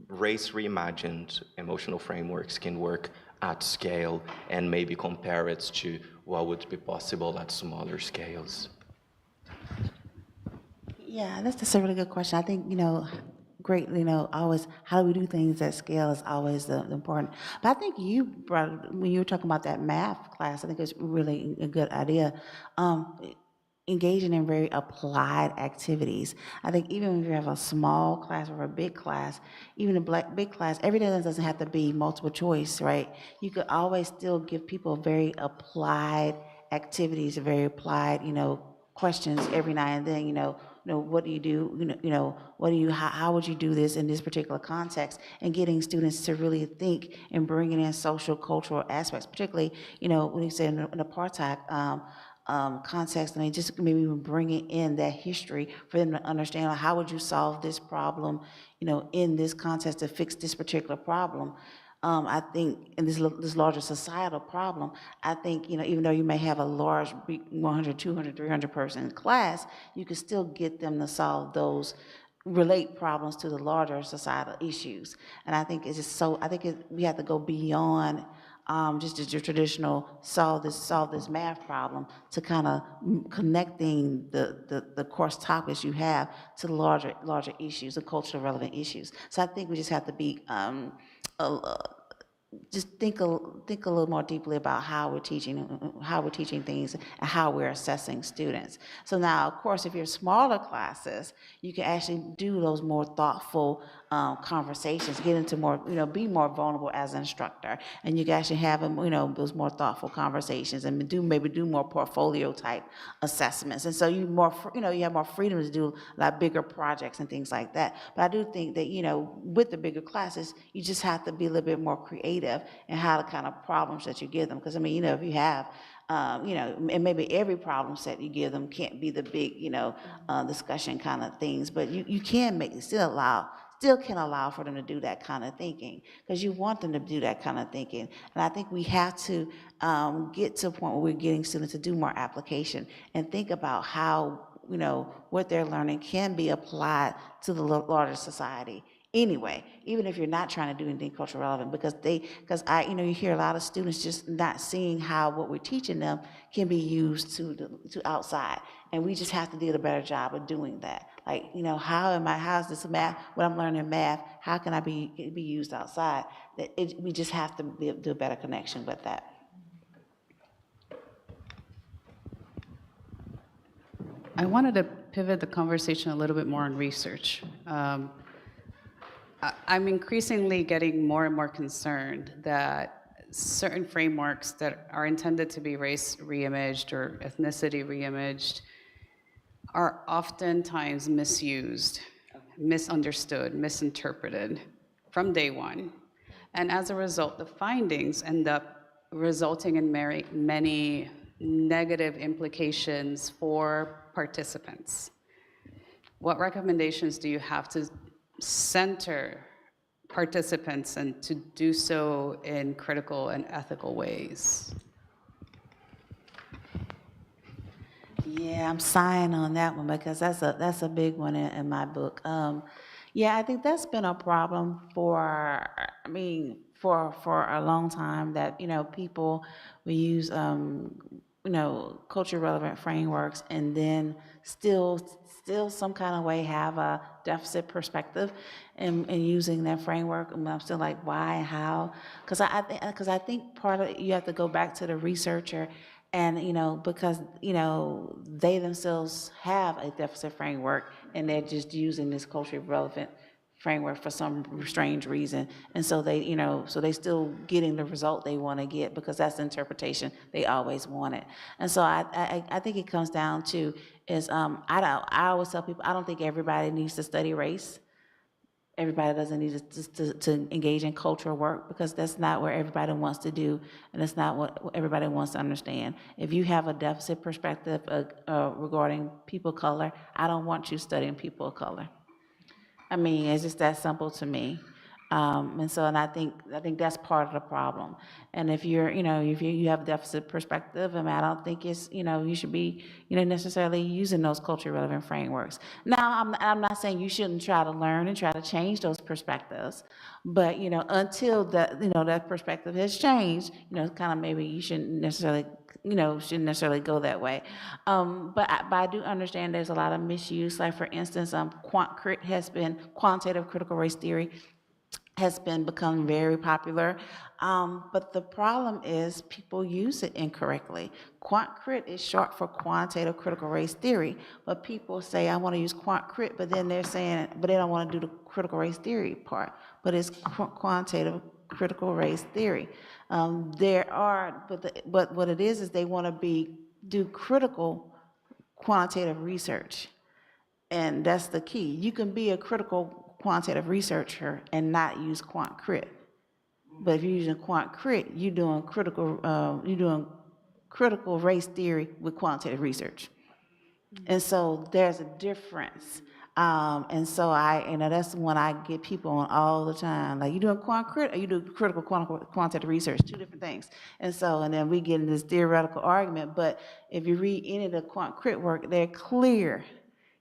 race reimagined emotional frameworks can work at scale, and maybe compare it to what would be possible at smaller scales. Yeah, that's a really good question. I think, great, always how do we do things at scale is always the important. But I think you brought, when you were talking about that math class, I think it's really a good idea. Engaging in very applied activities. I think even if you have a small class or a big class, even a big class, every day doesn't have to be multiple choice, right? You could always still give people very applied activities, very applied, questions every now and then, what do you do, how would you do this in this particular context, and getting students to really think and bringing in social, cultural aspects, particularly, when you say in apartheid, context, and just maybe even bringing in that history for them to understand how would you solve this problem, in this context to fix this particular problem. I think in this larger societal problem, I think, even though you may have a large 100, 200, 300 person class, you can still get them to solve those relate problems to the larger societal issues. And I think it's just so, we have to go beyond just your traditional solve this math problem to kind of connecting the course topics you have to the larger issues, the culturally relevant issues. So I think we just have to be a, just think a little more deeply about how we're teaching things and how we're assessing students. So now, of course, if you're smaller classes, you can actually do those more thoughtful conversations, get into more, be more vulnerable as an instructor, and you can actually have those more thoughtful conversations and maybe do more portfolio type assessments. And so you have more freedom to do like bigger projects and things like that. But I do think that with the bigger classes, you just have to be a little bit more creative in how the kind of problems that you give them. Because if you have and maybe every problem set you give them can't be the big, discussion kind of things, but you can still can allow for them to do that kind of thinking, because you want them to do that kind of thinking. And I think we have to get to a point where we're getting students to do more application and think about how, what they're learning can be applied to the larger society. Anyway, even if you're not trying to do anything culturally relevant, because you hear a lot of students just not seeing how what we're teaching them can be used to outside, and we just have to do a better job of doing that. Like, how's this math? What I'm learning in math, how can I be used outside? We just have to do a better connection with that. I wanted to pivot the conversation a little bit more on research. I'm increasingly getting more and more concerned that certain frameworks that are intended to be race reimaged or ethnicity reimaged are oftentimes misused, misunderstood, misinterpreted from day one. And as a result, the findings end up resulting in many negative implications for participants. What recommendations do you have to center participants and to do so in critical and ethical ways? Yeah, I'm sighing on that one because that's a big one in my book. I think that's been a problem for a long time, that people will use culture relevant frameworks and then still some kind of way have a deficit perspective in using that framework. And I'm still like, why and how? Because I think part of it, you have to go back to the researcher, and because they themselves have a deficit framework and they're just using this culturally relevant framework for some strange reason, and so they still getting the result they want to get because that's the interpretation they always wanted. And so I think it comes down to is I always tell people I don't think everybody needs to study race. Everybody doesn't need to engage in cultural work, because that's not what everybody wants to do, and that's not what everybody wants to understand. If you have a deficit perspective regarding people of color, I don't want you studying people of color. It's just that simple to me. And I think that's part of the problem. And if you have a deficit perspective, I don't think it's, you should be, necessarily using those culturally relevant frameworks. Now, I'm not saying you shouldn't try to learn and try to change those perspectives, but, until that perspective has changed, kind of maybe you shouldn't necessarily go that way. But I do understand there's a lot of misuse. Like, for instance, quantitative critical race theory has become very popular. But the problem is people use it incorrectly. Quant crit is short for quantitative critical race theory, but people say, I want to use quant crit, but then they're saying, but they don't want to do the critical race theory part, but it's quantitative critical race theory. But what it is they want to do critical quantitative research. And that's the key. You can be a critical quantitative researcher and not use quant crit. But if you're using quant crit, you're doing critical race theory with quantitative research. And so there's a difference. And so that's the one I get people on all the time. Like, you doing quant crit or you do critical quantitative research? Two different things. And then we get in this theoretical argument. But if you read any of the quant crit work, they're clear,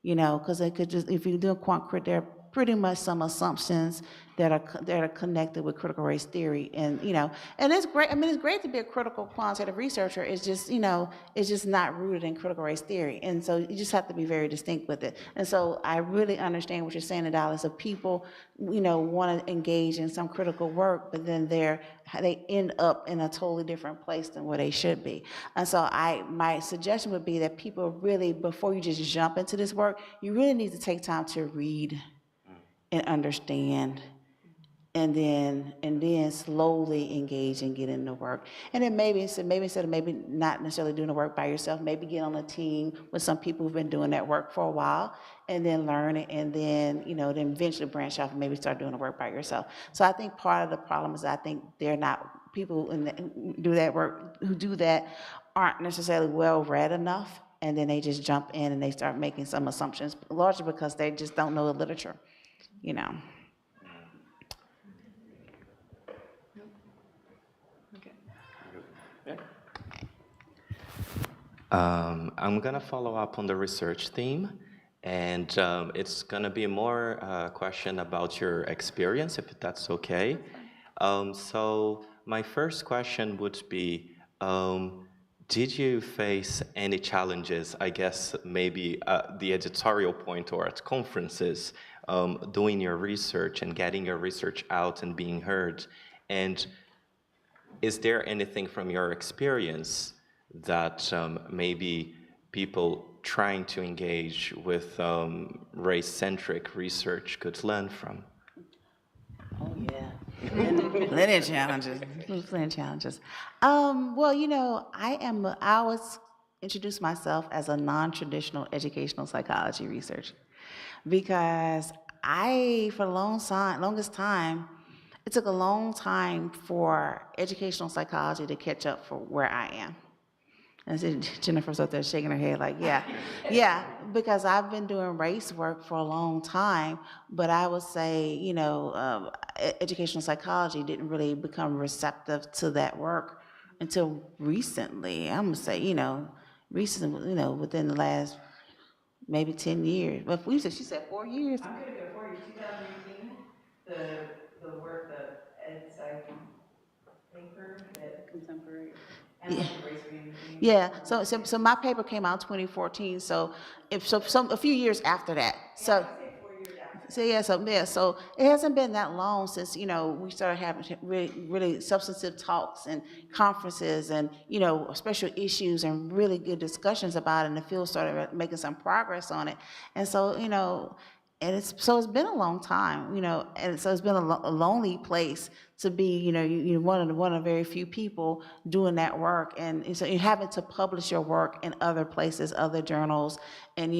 because they could just, if you do quant crit, there are pretty much some assumptions that are connected with critical race theory. And, and it's great. I mean, it's great to be a critical quantitative researcher. It's just, it's just not rooted in critical race theory. And so you just have to be very distinct with it. And so I really understand what you're saying, Adalis, of people, want to engage in some critical work, but then they end up in a totally different place than where they should be. And so my suggestion would be that people really, before you just jump into this work, you really need to take time to read and understand, and then slowly engage and get into work. And then maybe instead of not necessarily doing the work by yourself, maybe get on a team with some people who've been doing that work for a while, and then learn it, and then then eventually branch off and maybe start doing the work by yourself. So I think part of the problem is I think they're not people who do that aren't necessarily well read enough, and then they just jump in and they start making some assumptions, largely because they just don't know the literature. I'm going to follow up on the research theme, and it's going to be more a question about your experience, if that's okay. So my first question would be, did you face any challenges, I guess maybe the editorial point or at conferences, doing your research and getting your research out and being heard? And is there anything from your experience that maybe people trying to engage with race-centric research could learn from? Oh, yeah. Plenty of challenges. Plenty of challenges. Well, I always introduce myself as a non-traditional educational psychology researcher, because for the longest time, it took a long time for educational psychology to catch up for where I am. And so Jennifer's up there shaking her head like, yeah, because I've been doing race work for a long time, but I would say, educational psychology didn't really become receptive to that work until recently. I'm gonna say, recently, within the last maybe 10 years. But she said 4 years. I'm gonna go 4 years. 2018, the work, the ed psych paper, that contemporary. Yeah. So my paper came out in 2014. So a few years after that. So it hasn't been that long since we started having really substantive talks and conferences and special issues and really good discussions about it, and the field started making some progress on it. And so and it's been a long time, and so it's been a lonely place to be, you're one of the very few people doing that work, and so you're having to publish your work in other places, other journals, and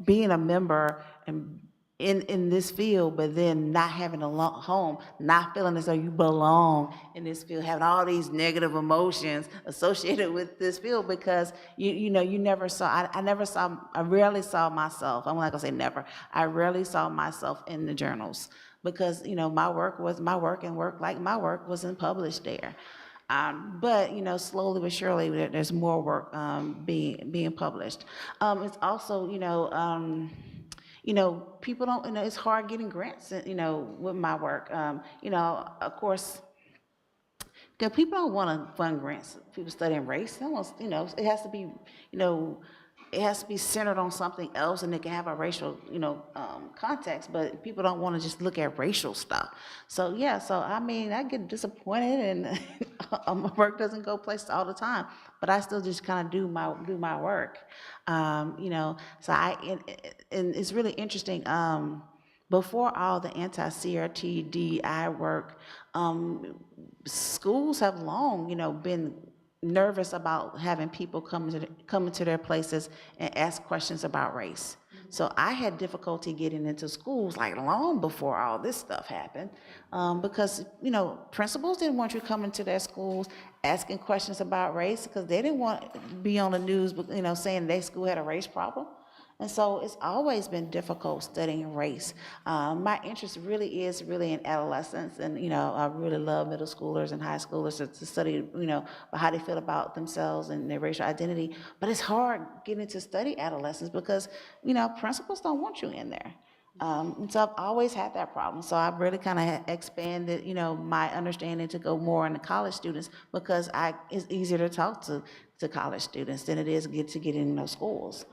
being a member and in this field, but then not having a home, not feeling as though you belong in this field, having all these negative emotions associated with this field, because you never saw, I rarely saw myself, I'm not gonna say never, I rarely saw myself in the journals, because my work and work like my work wasn't published there. But slowly but surely, there's more work being published. It's also people don't, it's hard getting grants, with my work. Of course, because people don't want to fund grants. People studying race, almost, it has to be, it has to be centered on something else, and it can have a racial, context, but people don't want to just look at racial stuff. So, yeah, I get disappointed, and my work doesn't go places all the time, but I still just kind of do my work. And it's really interesting. Before all the anti-CRT DI work, schools have long, been nervous about having people come into their places and ask questions about race. So I had difficulty getting into schools like long before all this stuff happened, because principals didn't want you coming to their schools asking questions about race, because they didn't want to be on the news, saying their school had a race problem. And so it's always been difficult studying race. My interest really is in adolescence, and I really love middle schoolers and high schoolers to study how they feel about themselves and their racial identity. But it's hard getting to study adolescence because principals don't want you in there. And so I've always had that problem. So I've really kind of expanded, my understanding to go more into college students because it's easier to talk to college students than it is to get in those schools.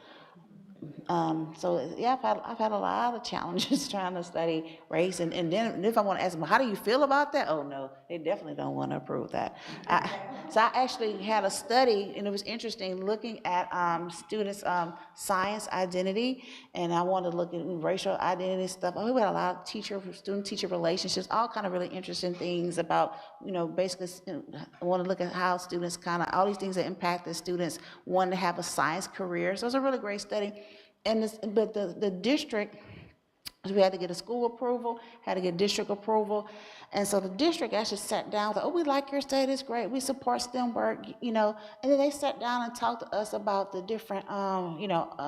So yeah, I've had a lot of challenges trying to study race, and then if I want to ask them, how do you feel about that? Oh no, they definitely don't want to approve that. So I actually had a study, and it was interesting looking at students' science identity, and I wanted to look at racial identity stuff. Oh, we had a lot of student-teacher relationships, all kind of really interesting things about, basically, I want to look at how students all these things that impacted students wanting to have a science career. So it was a really great study. But the district, we had to get a school approval, had to get district approval. And so the district actually sat down, oh, we like your study, it's great, we support STEM work, and then they sat down and talked to us about the different,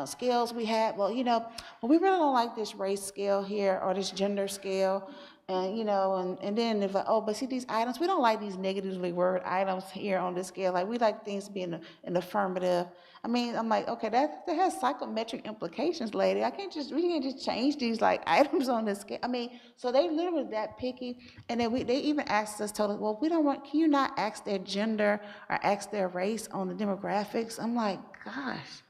scales we had. Well, we really don't like this race scale here or this gender scale. And then it's like, oh, but see these items, we don't like these negatively worded items here on this scale. Like, we like things to be in the affirmative. I mean, I'm like, okay, that has psychometric implications, lady. We can't just change these like items on this scale. I mean, so they literally that picky. And then they even asked us, told us, well, can you not ask their gender or ask their race on the demographics? I'm like, gosh.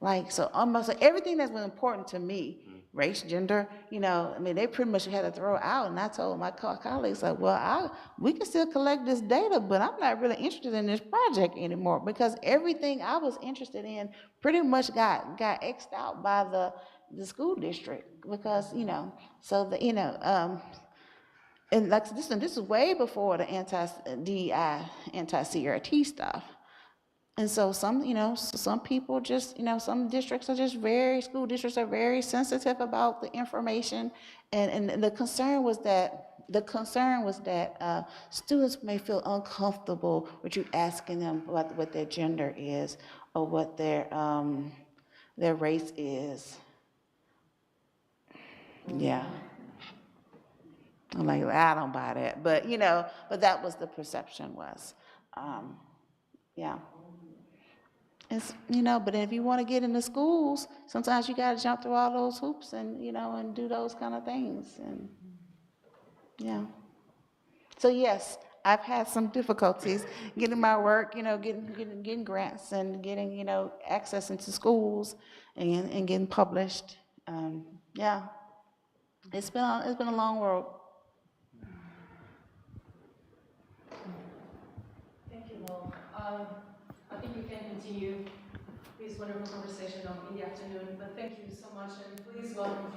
Like, so almost like everything that's been important to me, race, gender, I mean, they pretty much had to throw it out. And I told my colleagues, like, well, we can still collect this data, but I'm not really interested in this project anymore because everything I was interested in pretty much got X'd out by the school district because, so and like this is way before the anti-DEI, anti-CRT stuff. And so some people just, some districts are just school districts are very sensitive about the information. And the concern was that students may feel uncomfortable with you asking them what their gender is or what their race is. Yeah. I'm like, I don't buy that. But, but that was the perception was. Yeah. But if you want to get into schools, sometimes you got to jump through all those hoops and, and do those kind of things. And yeah. So yes, I've had some difficulties getting my work, getting grants and getting, access into schools and getting published. Yeah. It's been a long road. Thank you, Will. I think we can continue this wonderful conversation in the afternoon, but thank you so much, and please welcome